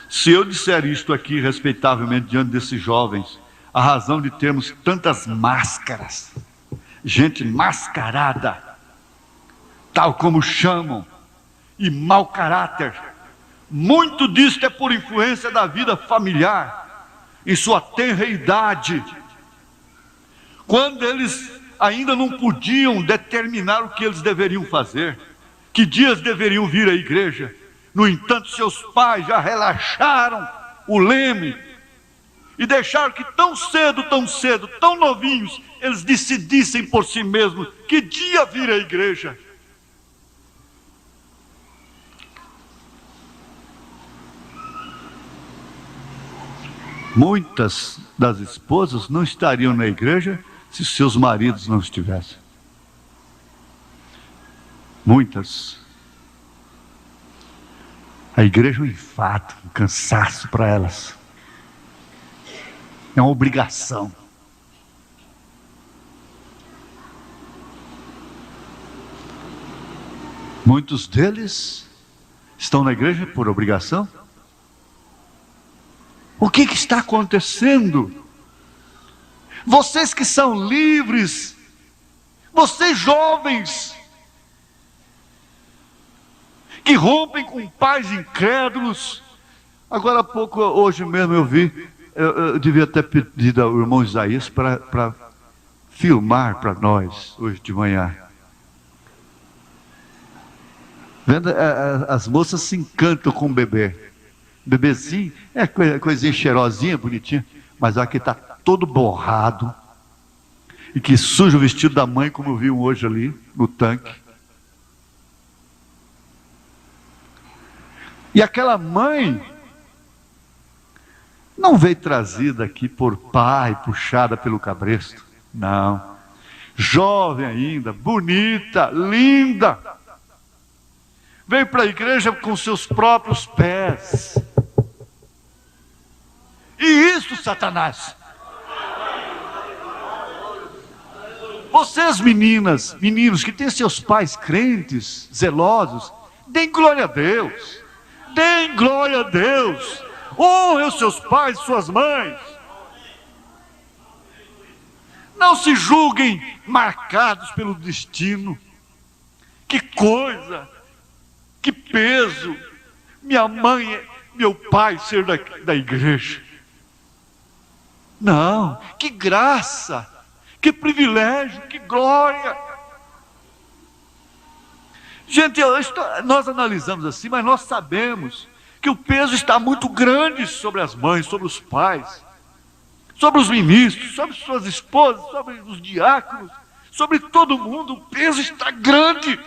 Se eu disser isto aqui respeitavelmente diante desses jovens, a razão de termos tantas máscaras, gente mascarada, tal como chamam, e mau caráter, muito disto é por influência da vida familiar, em sua tenra idade, quando eles ainda não podiam determinar o que eles deveriam fazer, que dias deveriam vir à igreja. No entanto, seus pais já relaxaram o leme e deixaram que tão cedo, tão novinhos, eles decidissem por si mesmos que dia vir à igreja. Muitas das esposas não estariam na igreja se seus maridos não estivessem. Muitas. A igreja é um enfado, um cansaço para elas. É uma obrigação. Muitos deles estão na igreja por obrigação. O que está acontecendo? Vocês que são livres, vocês jovens, que rompem com pais incrédulos. Agora há pouco, hoje mesmo eu vi, eu devia ter pedido ao irmão Isaías para filmar para nós, hoje de manhã. Vendo, as moças se encantam com o bebê. Bebezinho, coisinha cheirosinha, bonitinha, mas aqui está todo borrado, e que suja o vestido da mãe, como eu vi hoje ali, no tanque. E aquela mãe não veio trazida aqui por pai, puxada pelo cabresto, não. Jovem ainda, bonita, linda. Veio para a igreja com seus próprios pés. E isso, Satanás. Vocês meninas, meninos que têm seus pais crentes, zelosos, deem glória a Deus. Deem glória a Deus. Honrem os seus pais e suas mães. Não se julguem marcados pelo destino. Que coisa, que peso. Minha mãe, meu pai ser da igreja. Não, que graça, que privilégio, que glória. Gente, nós analisamos assim, mas nós sabemos que o peso está muito grande sobre as mães, sobre os pais, sobre os ministros, sobre suas esposas, sobre os diáconos, sobre todo mundo. O peso está grande.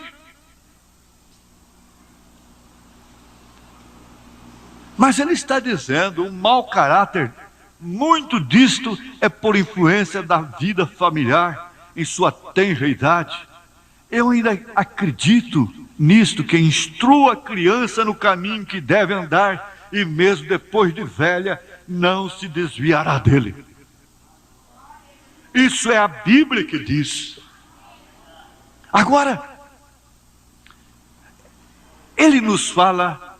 Mas ele está dizendo, o mau caráter, muito disto é por influência da vida familiar em sua tenra idade. Eu ainda acredito nisto, que instrua a criança no caminho que deve andar, e mesmo depois de velha, não se desviará dele. Isso é a Bíblia que diz. Agora, ele nos fala,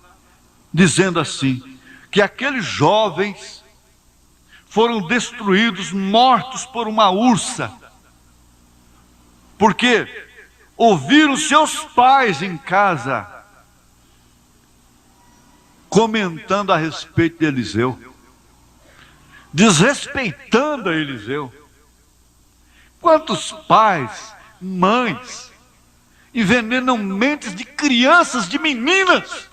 dizendo assim, que aqueles jovens foram destruídos, mortos por uma ursa, porque ouviram seus pais em casa comentando a respeito de Eliseu, desrespeitando a Eliseu. Quantos pais, mães, envenenam mentes de crianças, de meninas,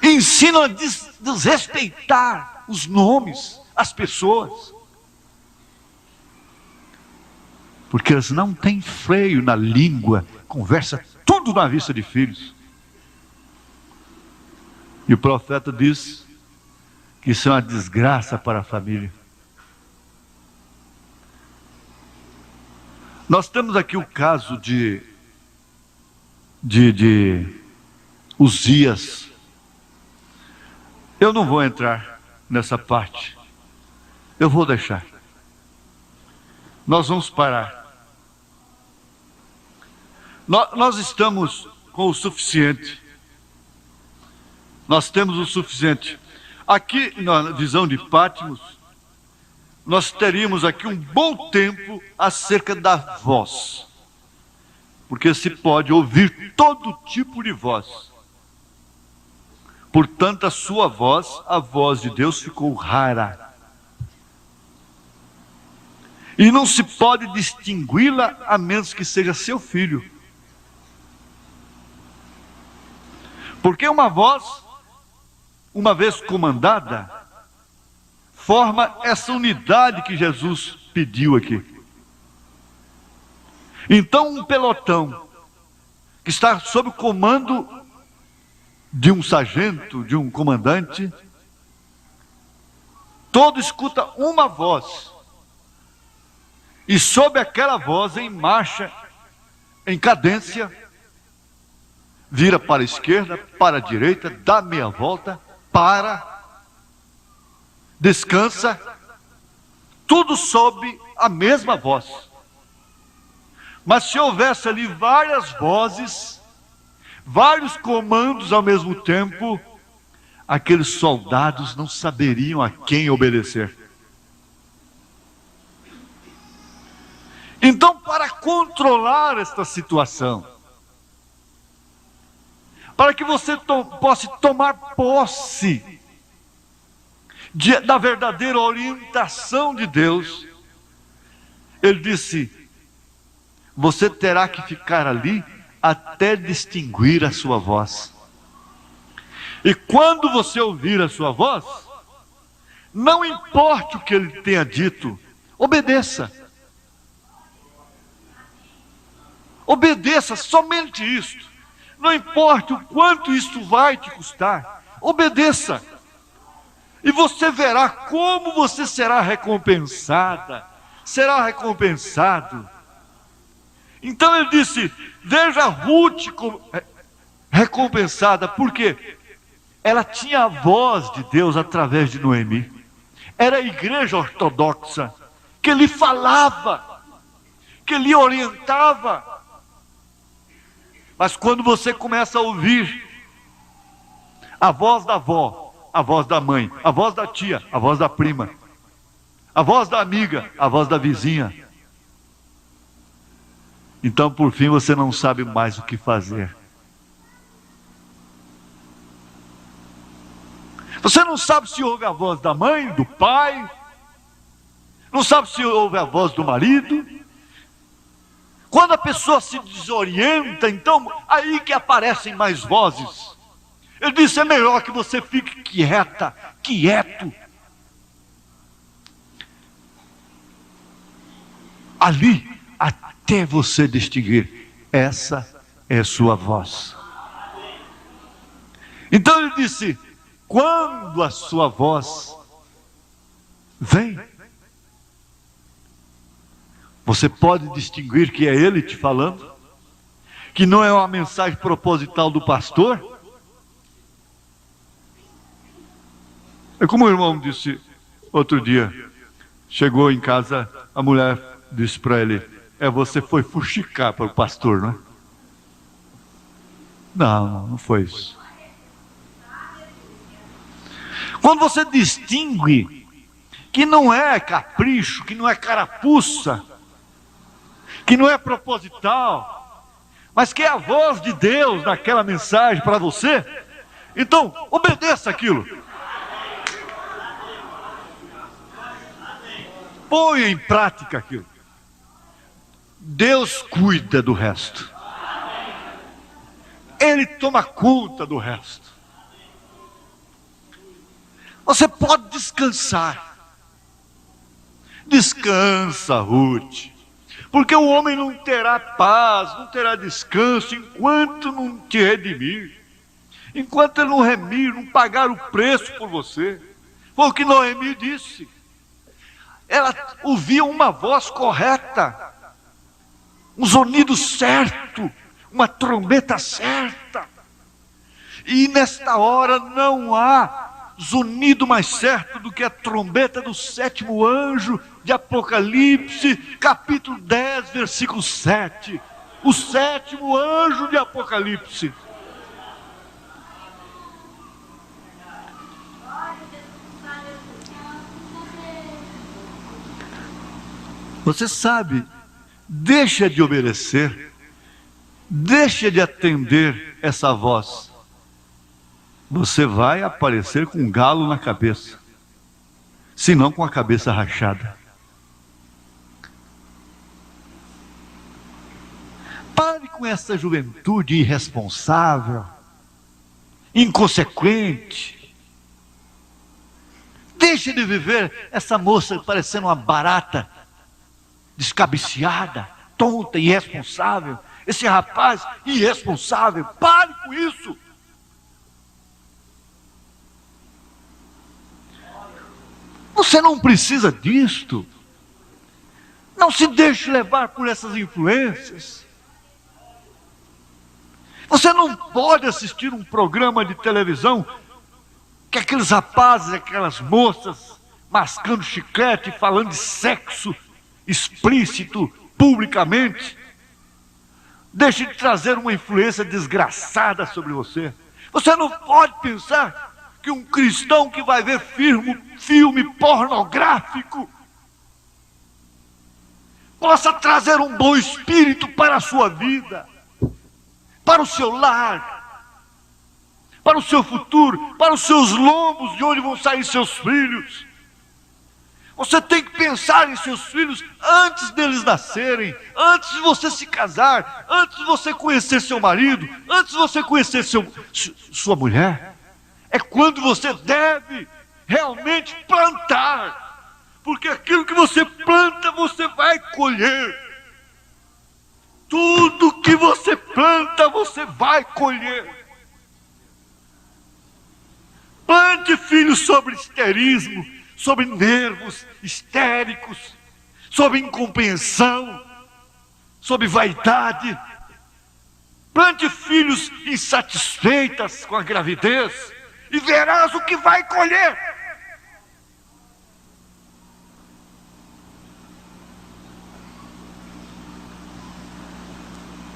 ensinam a desrespeitar os nomes, as pessoas, porque eles não têm freio na língua, conversa tudo na vista de filhos. E o profeta diz que isso é uma desgraça para a família. Nós temos aqui o caso de Uzias. Eu não vou entrar nessa parte, eu vou deixar. Nós vamos parar. Nós estamos com o suficiente. Nós temos o suficiente. Aqui na visão de Patmos, nós teríamos aqui um bom tempo acerca da voz, porque se pode ouvir todo tipo de voz. Portanto, a sua voz, a voz de Deus, ficou rara. E não se pode distingui-la a menos que seja seu filho. Porque uma voz, uma vez comandada, forma essa unidade que Jesus pediu aqui. Então, um pelotão que está sob o comando de um sargento, de um comandante, todo escuta uma voz, e sob aquela voz, em marcha, em cadência, vira para a esquerda, para a direita, dá meia volta, para, descansa, tudo sob a mesma voz. Mas se houvesse ali várias vozes, vários comandos ao mesmo tempo, aqueles soldados não saberiam a quem obedecer. Então, para controlar esta situação, para que você possa tomar posse da verdadeira orientação de Deus, ele disse: você terá que ficar ali até distinguir a sua voz. E quando você ouvir a sua voz, não importe o que ele tenha dito, obedeça. Obedeça, somente isto. Não importa o quanto isto vai te custar, obedeça. E você verá como você será recompensada, será recompensado. Então ele disse: veja Ruth recompensada, porque ela tinha a voz de Deus através de Noemi. Era a igreja ortodoxa que lhe falava, que lhe orientava. Mas quando você começa a ouvir a voz da avó, a voz da mãe, a voz da tia, a voz da prima, a voz da amiga, a voz da vizinha, então por fim você não sabe mais o que fazer. Você não sabe se ouve a voz da mãe, do pai, não sabe se ouve a voz do marido. Quando a pessoa se desorienta, então aí que aparecem mais vozes. Ele disse: é melhor que você fique quieta, quieto. Ali, até você distinguir, essa é a sua voz. Então ele disse: quando a sua voz vem, você pode distinguir que é ele te falando, que não é uma mensagem proposital do pastor. É como o irmão disse outro dia, chegou em casa, a mulher disse para ele: você foi fuxicar para o pastor, não é? Não foi isso. Quando você distingue que não é capricho, que não é carapuça, que não é proposital, mas que é a voz de Deus naquela mensagem para você, então obedeça aquilo. Ponha em prática aquilo. Deus cuida do resto. Ele toma conta do resto. Você pode descansar. Descansa, Ruth. Porque o homem não terá paz, não terá descanso, enquanto não te redimir. Enquanto ele não remir, não pagar o preço por você. Foi o que Noemi disse. Ela ouvia uma voz correta, um zunido certo, uma trombeta certa. E nesta hora não há zunido mais certo do que a trombeta do 7º anjo de Apocalipse, capítulo 10, versículo 7. O 7º anjo de Apocalipse. Você sabe, deixa de obedecer, deixa de atender essa voz. Você vai aparecer com um galo na cabeça, se não com a cabeça rachada. Pare com essa juventude irresponsável, inconsequente. Deixe de viver essa moça parecendo uma barata, descabiciada, tonta, irresponsável. Esse rapaz irresponsável. Pare com isso. Você não precisa disto. Não se deixe levar por essas influências. Você não pode assistir um programa de televisão que aqueles rapazes, aquelas moças mascando chiclete, falando de sexo explícito, publicamente. Deixe de trazer uma influência desgraçada sobre você. Você não pode pensar que um cristão que vai ver filme pornográfico possa trazer um bom espírito para a sua vida, para o seu lar, para o seu futuro, para os seus lombos, de onde vão sair seus filhos. Você tem que pensar em seus filhos antes deles nascerem, antes de você se casar, antes de você conhecer seu marido, antes de você conhecer sua mulher. É quando você deve realmente plantar, porque aquilo que você planta, você vai colher. Tudo que você planta, você vai colher. Plante filhos sobre histerismo, sobre nervos histéricos, sobre incompreensão, sobre vaidade. Plante filhos insatisfeitas com a gravidez e verás o que vai colher.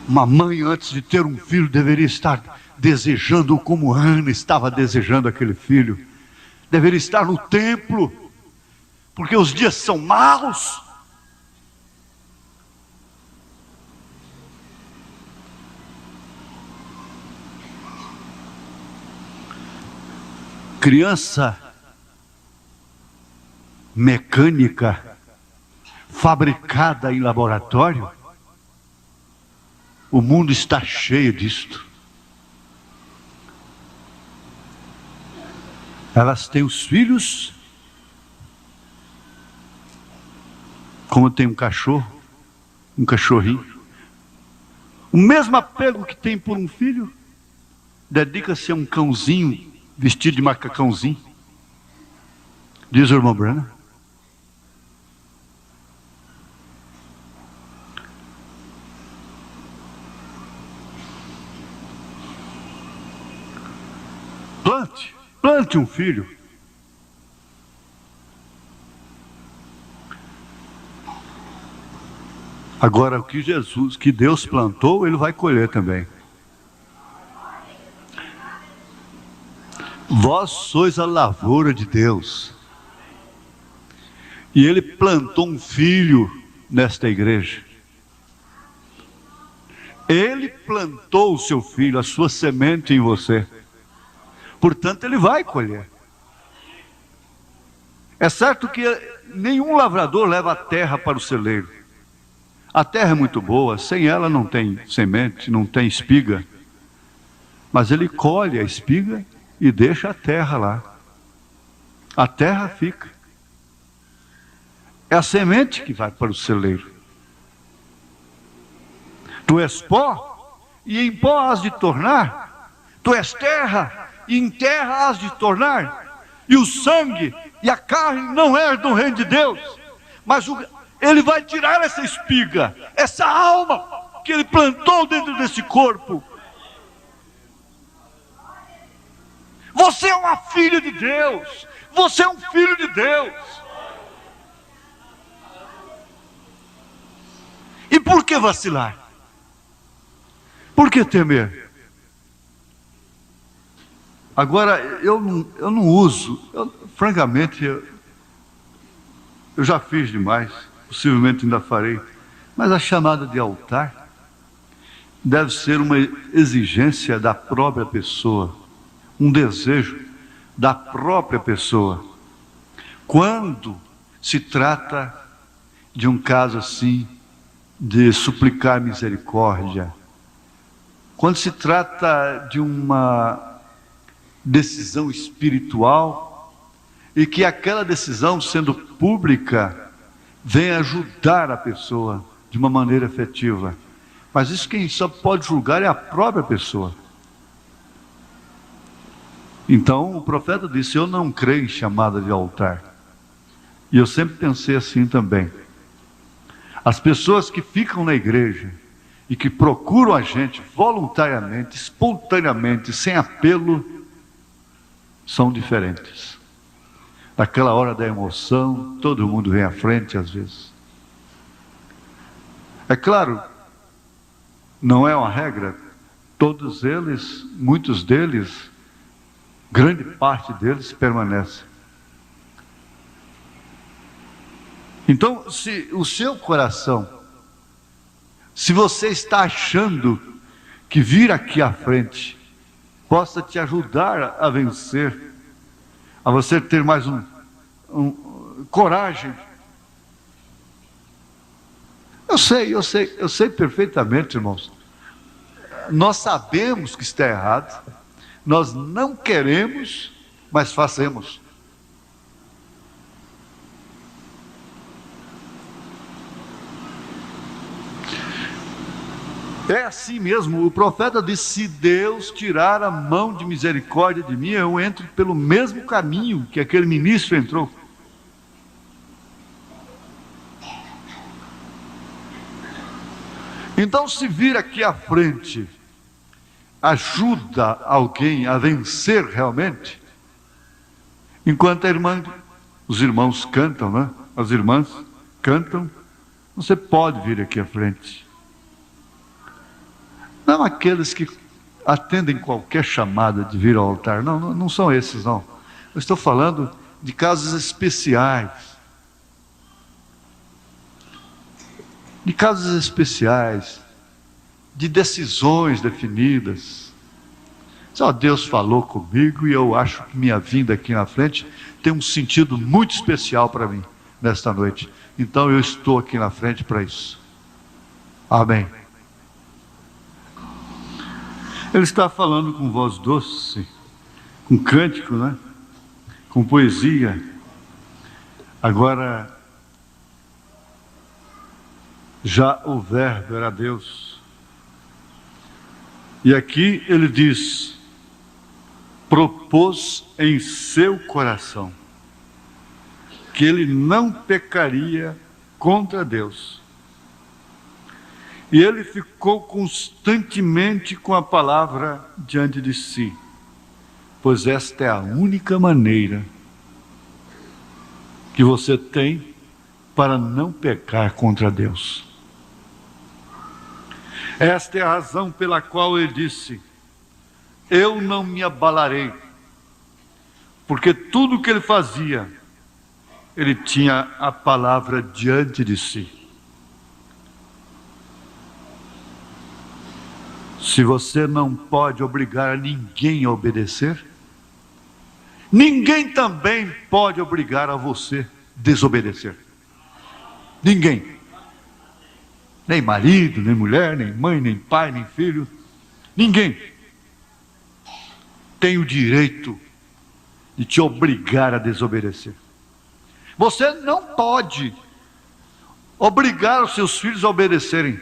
Uma mãe, antes de ter um filho, deveria estar desejando como Ana estava desejando aquele filho. Deveria estar no templo, porque os dias são maus. Criança mecânica, fabricada em laboratório, o mundo está cheio disto. Elas têm os filhos, como tem um cachorro, um cachorrinho. O mesmo apego que tem por um filho, dedica-se a um cãozinho, vestido de macacãozinho. Diz o irmão Branham. Plante um filho. Agora, o que Deus plantou, Ele vai colher também. Vós sois a lavoura de Deus. E Ele plantou um filho nesta igreja. Ele plantou o seu filho, a sua semente em você. Portanto, ele vai colher. É certo que nenhum lavrador leva a terra para o celeiro. A terra é muito boa, sem ela não tem semente, não tem espiga. Mas ele colhe a espiga e deixa a terra lá. A terra fica. É a semente que vai para o celeiro. Tu és pó, e em pó has de tornar. Tu és terra, e em terra has de tornar. E o sangue e a carne não herdam do reino de Deus. Mas ele vai tirar essa espiga, essa alma que ele plantou dentro desse corpo. Você é uma filha de Deus. Você é um filho de Deus. E por que vacilar? Por que temer? Agora, eu não uso, francamente, eu já fiz demais, possivelmente ainda farei, mas a chamada de altar deve ser uma exigência da própria pessoa, um desejo da própria pessoa. Quando se trata de um caso assim, de suplicar misericórdia, quando se trata de uma decisão espiritual e que aquela decisão, sendo pública, vem ajudar a pessoa de uma maneira efetiva. Mas isso quem só pode julgar é a própria pessoa. Então o profeta disse: eu não creio em chamada de altar. E eu sempre pensei assim também. As pessoas que ficam na igreja e que procuram a gente voluntariamente, espontaneamente, sem apelo, são diferentes. Naquela hora da emoção, todo mundo vem à frente às vezes. É claro, não é uma regra. Todos eles, muitos deles, grande parte deles permanece. Então, se o seu coração, se você está achando que vir aqui à frente possa te ajudar a vencer, a você ter mais coragem. Eu sei perfeitamente, irmãos. Nós sabemos que está errado, nós não queremos, mas fazemos. É assim mesmo, o profeta disse: se Deus tirar a mão de misericórdia de mim, eu entro pelo mesmo caminho que aquele ministro entrou. Então, se vir aqui à frente ajuda alguém a vencer realmente, enquanto os irmãos cantam, né? As irmãs cantam, você pode vir aqui à frente. Não aqueles que atendem qualquer chamada de vir ao altar, não são esses, não. Eu estou falando de casos especiais. De casos especiais, de decisões definidas. Só Deus falou comigo e eu acho que minha vinda aqui na frente tem um sentido muito especial para mim nesta noite. Então eu estou aqui na frente para isso. Amém. Ele está falando com voz doce, com cântico, né? Com poesia. Agora, já o verbo era Deus. E aqui ele diz: propôs em seu coração que ele não pecaria contra Deus. E ele ficou constantemente com a palavra diante de si, pois esta é a única maneira que você tem para não pecar contra Deus. Esta é a razão pela qual ele disse: eu não me abalarei, porque tudo o que ele fazia, ele tinha a palavra diante de si. Se você não pode obrigar ninguém a obedecer, ninguém também pode obrigar a você a desobedecer. Ninguém. Nem marido, nem mulher, nem mãe, nem pai, nem filho. Ninguém tem o direito de te obrigar a desobedecer. Você não pode obrigar os seus filhos a obedecerem,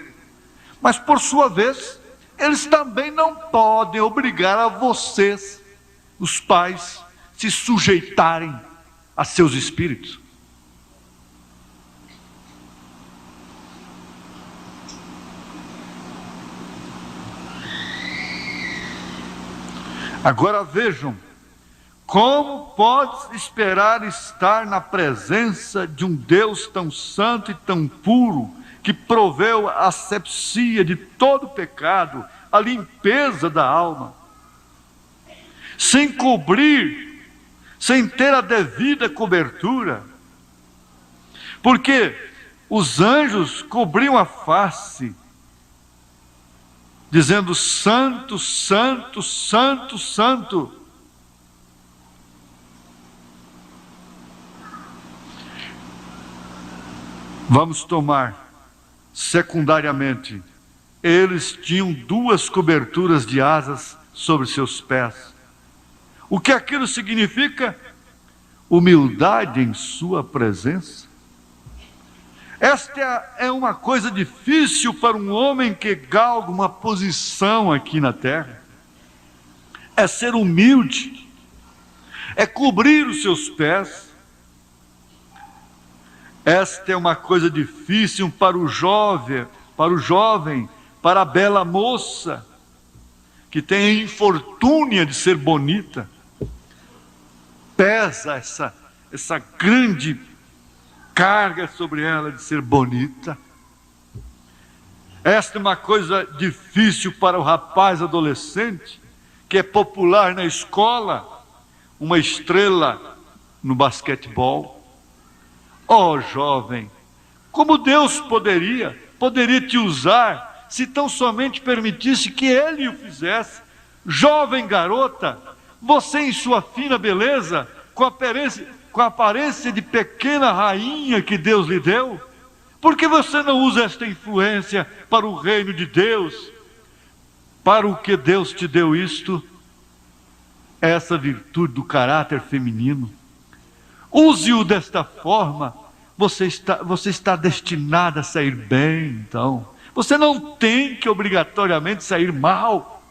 mas por sua vez, eles também não podem obrigar a vocês, os pais, se sujeitarem a seus espíritos. Agora vejam, como pode esperar estar na presença de um Deus tão santo e tão puro, que proveu a asepsia de todo pecado, a limpeza da alma, sem cobrir, sem ter a devida cobertura? Porque os anjos cobriam a face, dizendo: santo, santo, santo, santo. Vamos tomar secundariamente, eles tinham 2 coberturas de asas sobre seus pés. O que aquilo significa? Humildade em sua presença. Esta é uma coisa difícil para um homem que galga uma posição aqui na terra. É ser humilde, é cobrir os seus pés. Esta é uma coisa difícil para o jovem, para a bela moça, que tem a infortúnia de ser bonita. Pesa essa grande carga sobre ela de ser bonita. Esta é uma coisa difícil para o rapaz adolescente, que é popular na escola, uma estrela no basquetebol. Oh, jovem, como Deus poderia te usar, se tão somente permitisse que Ele o fizesse. Jovem garota, você em sua fina beleza, com a aparência de pequena rainha que Deus lhe deu, por que você não usa esta influência para o reino de Deus? Para o que Deus te deu isto? Essa virtude do caráter feminino. Use-o desta forma, você está destinado a sair bem, então. Você não tem que obrigatoriamente sair mal.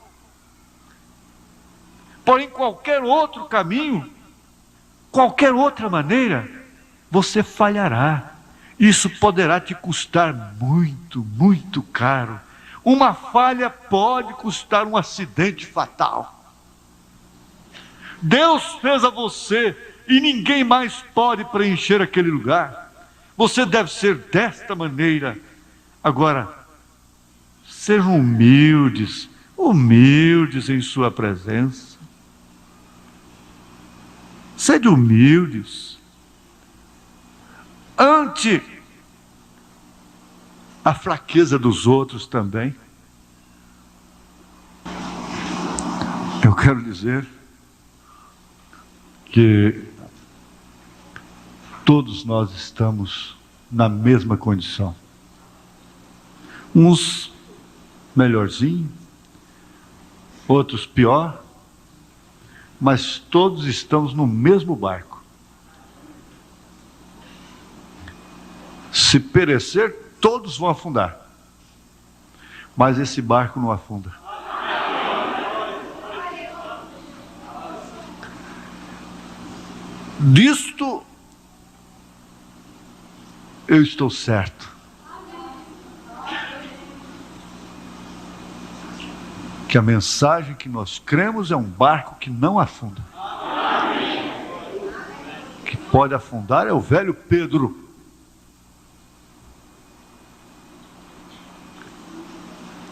Porém, qualquer outro caminho, qualquer outra maneira, você falhará. Isso poderá te custar muito, muito caro. Uma falha pode custar um acidente fatal. Deus fez a você e ninguém mais pode preencher aquele lugar. Você deve ser desta maneira. Agora, sejam humildes, humildes em sua presença. Sejam humildes. Ante a fraqueza dos outros também. Eu quero dizer que todos nós estamos na mesma condição. Uns melhorzinho, outros pior, mas todos estamos no mesmo barco. Se perecer, todos vão afundar, mas esse barco não afunda. Disto eu estou certo, que a mensagem que nós cremos é um barco que não afunda. Que pode afundar é o velho Pedro.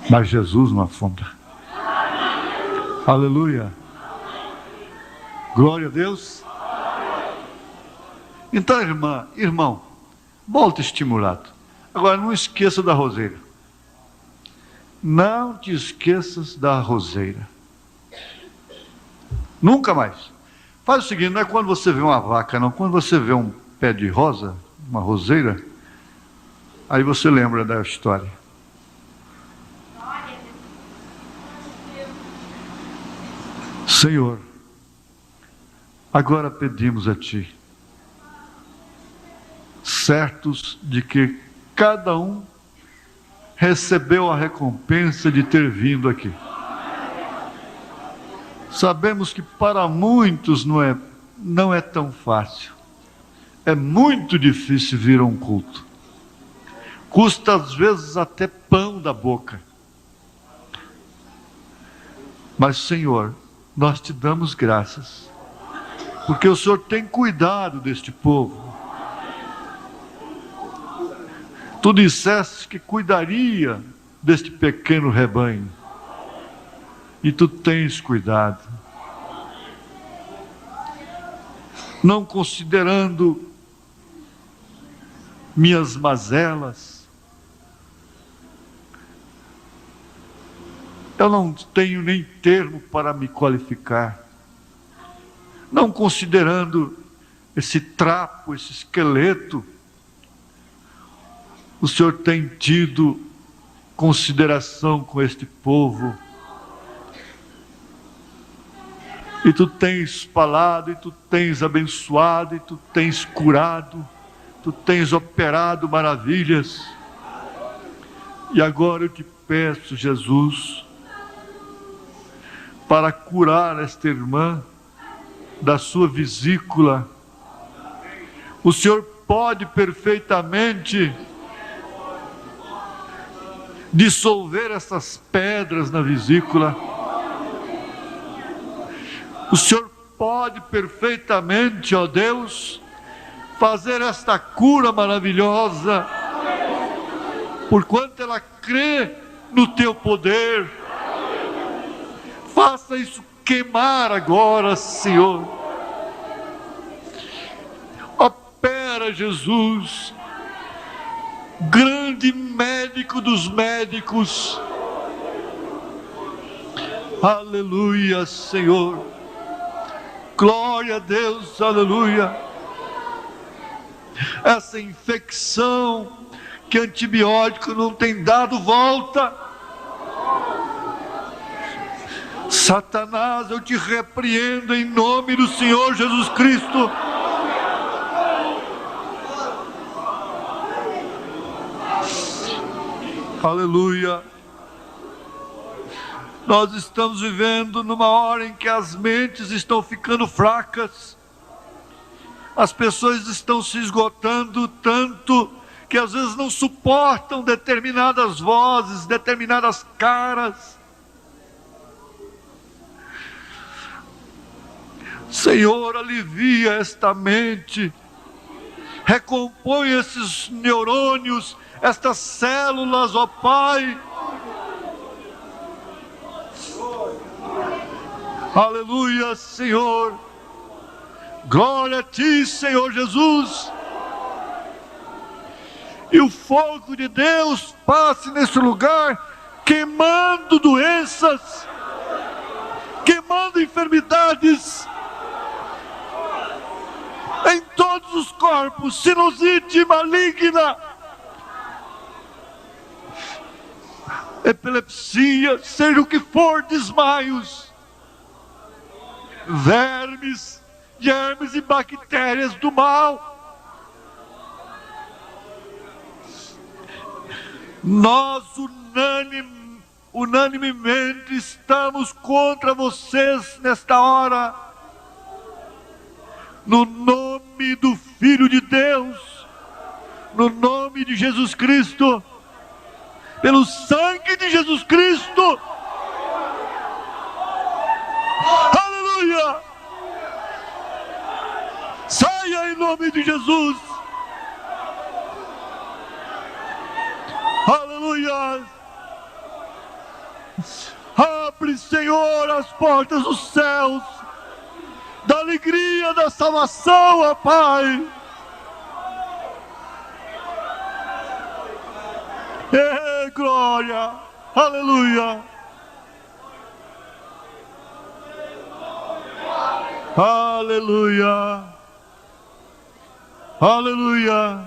Mas Jesus não afunda. Aleluia. Glória a Deus. Então, irmão, volte estimulado. Agora, não esqueça da roseira. não te esqueças da roseira. Nunca mais. Faz o seguinte, não é quando você vê uma vaca, não. Quando você vê um pé de rosa, uma roseira, aí você lembra da história. Senhor, agora pedimos a Ti, certos de que cada um recebeu a recompensa de ter vindo aqui. Sabemos que para muitos não é tão fácil. É muito difícil vir a um culto. Custa às vezes até pão da boca. Mas, Senhor, nós te damos graças, porque o Senhor tem cuidado deste povo. Tu disseste que cuidaria deste pequeno rebanho, e tu tens cuidado. Não considerando minhas mazelas, eu não tenho nem termo para me qualificar. Não considerando esse trapo, esse esqueleto, o Senhor tem tido consideração com este povo. E tu tens falado, e tu tens abençoado, e tu tens curado, tu tens operado maravilhas. E agora eu te peço, Jesus, para curar esta irmã da sua vesícula. O Senhor pode perfeitamente dissolver essas pedras na vesícula. O Senhor pode perfeitamente, ó Deus, fazer esta cura maravilhosa, porquanto ela crê no teu poder. Faça isso queimar agora, Senhor. Opera, Jesus, grande médico dos médicos. Aleluia, Senhor. Glória a Deus, aleluia. Essa infecção que antibiótico não tem dado volta. Satanás, eu te repreendo em nome do Senhor Jesus Cristo. Aleluia. Nós estamos vivendo numa hora em que as mentes estão ficando fracas. As pessoas estão se esgotando tanto que às vezes não suportam determinadas vozes, determinadas caras. Senhor, alivia esta mente, recompõe esses neurônios, estas células, ó Pai. Aleluia, Senhor. Glória a Ti, Senhor Jesus. E o fogo de Deus passe nesse lugar, queimando doenças, queimando enfermidades em todos os corpos, sinusite maligna, epilepsia, seja o que for, desmaios, vermes, germes e bactérias do mal. Nós unanimemente estamos contra vocês nesta hora, no nome do Filho de Deus, no nome de Jesus Cristo, pelo sangue de Jesus Cristo. Aleluia! Saia em nome de Jesus. Aleluia! Abre, Senhor, as portas dos céus, da alegria da salvação, ó Pai. Glória! Aleluia. Aleluia. Aleluia.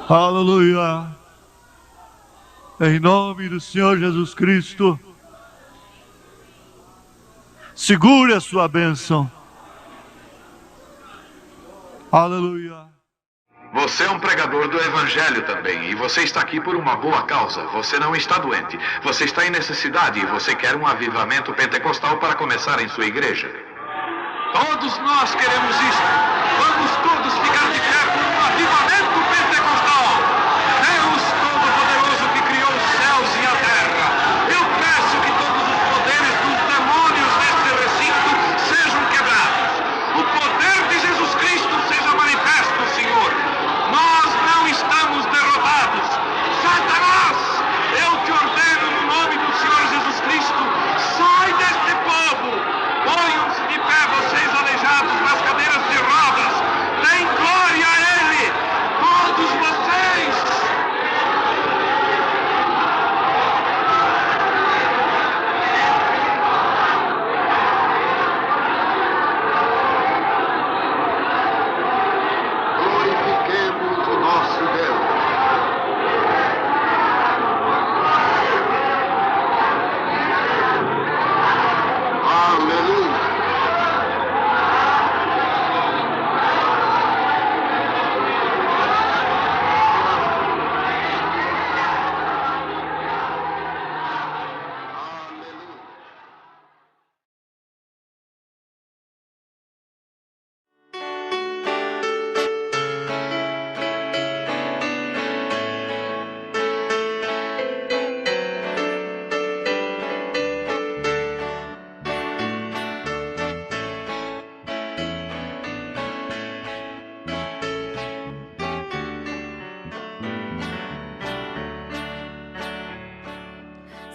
Aleluia. Em nome do Senhor Jesus Cristo, segure a sua bênção. Aleluia. Você é um pregador do Evangelho também, e você está aqui por uma boa causa. Você não está doente, você está em necessidade e você quer um avivamento pentecostal para começar em sua igreja. Todos nós queremos isso. Vamos todos ficar de pé por um avivamento pentecostal. Deus Todo-Poderoso que criou os céus e a terra, eu peço que todos os poderes dos demônios deste recinto sejam quebrados. O poder de Jesus Cristo seja manifesto, Senhor. Nós não estamos derrotados. Satanás, eu te ordeno no nome do Senhor Jesus Cristo, sai deste povo. Ponham-se de pé, vocês aleijados nas cadeiras de rodas. Deem glória a Ele, todos vocês. Glorifiquemos o nosso Deus. Aleluia.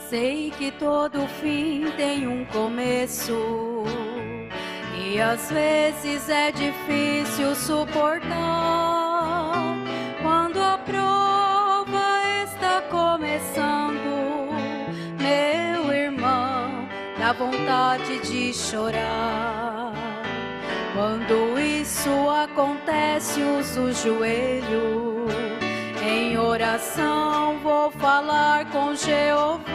Sei que todo fim tem um começo, e às vezes é difícil suportar quando a prova está começando. Meu irmão, dá vontade de chorar. Quando isso acontece, uso o joelho. Em oração vou falar com Jeová.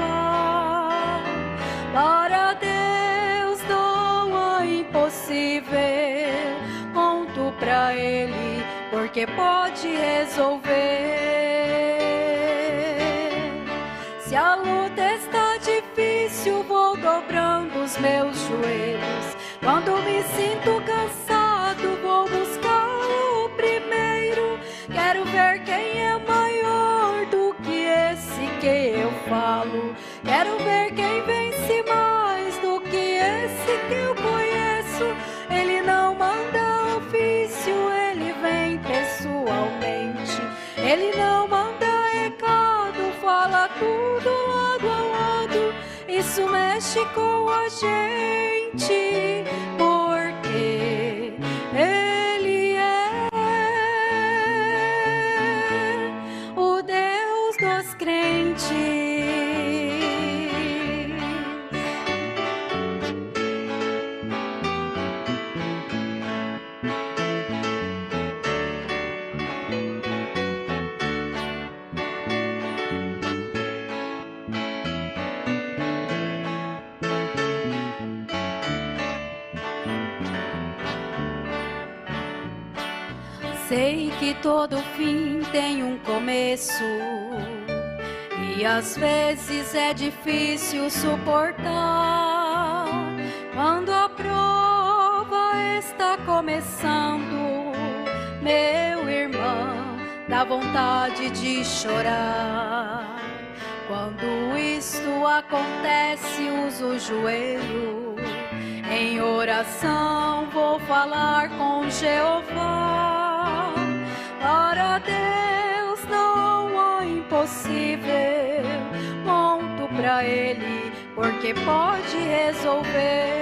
Para Deus não é impossível. Conto pra Ele, porque pode resolver. Se a luta está difícil, vou dobrando os meus joelhos. Quando me sinto cansado, vou buscar o primeiro. Quero ver quem é maior do que esse que eu falo. Quero ver quem vence mais do que esse que eu conheço. Ele não manda ofício, ele vem pessoalmente. Ele não manda recado, fala tudo lado a lado. Isso mexe com a gente, porque Ele é o Deus dos crentes. Sei que todo fim tem um começo, e às vezes é difícil suportar quando a prova está começando. Meu irmão, dá vontade de chorar. Quando isto acontece, uso o joelho. Em oração vou falar com Jeová. Para Deus não há impossível. Conto pra Ele, porque pode resolver.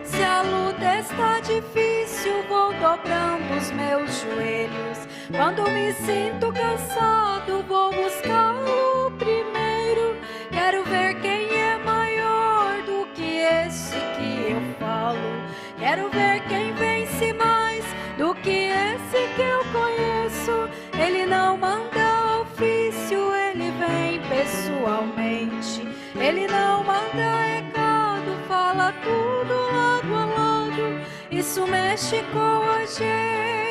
Se a luta está difícil, vou dobrando os meus joelhos. Quando me sinto cansado, vou buscá-lo primeiro. Quero ver quem é maior do que esse que eu falo. Quero ver quem vence mais do que esse que eu conheço. Ele não manda ofício, ele vem pessoalmente. Ele não manda recado, fala tudo lado a lado. Isso mexe com a gente.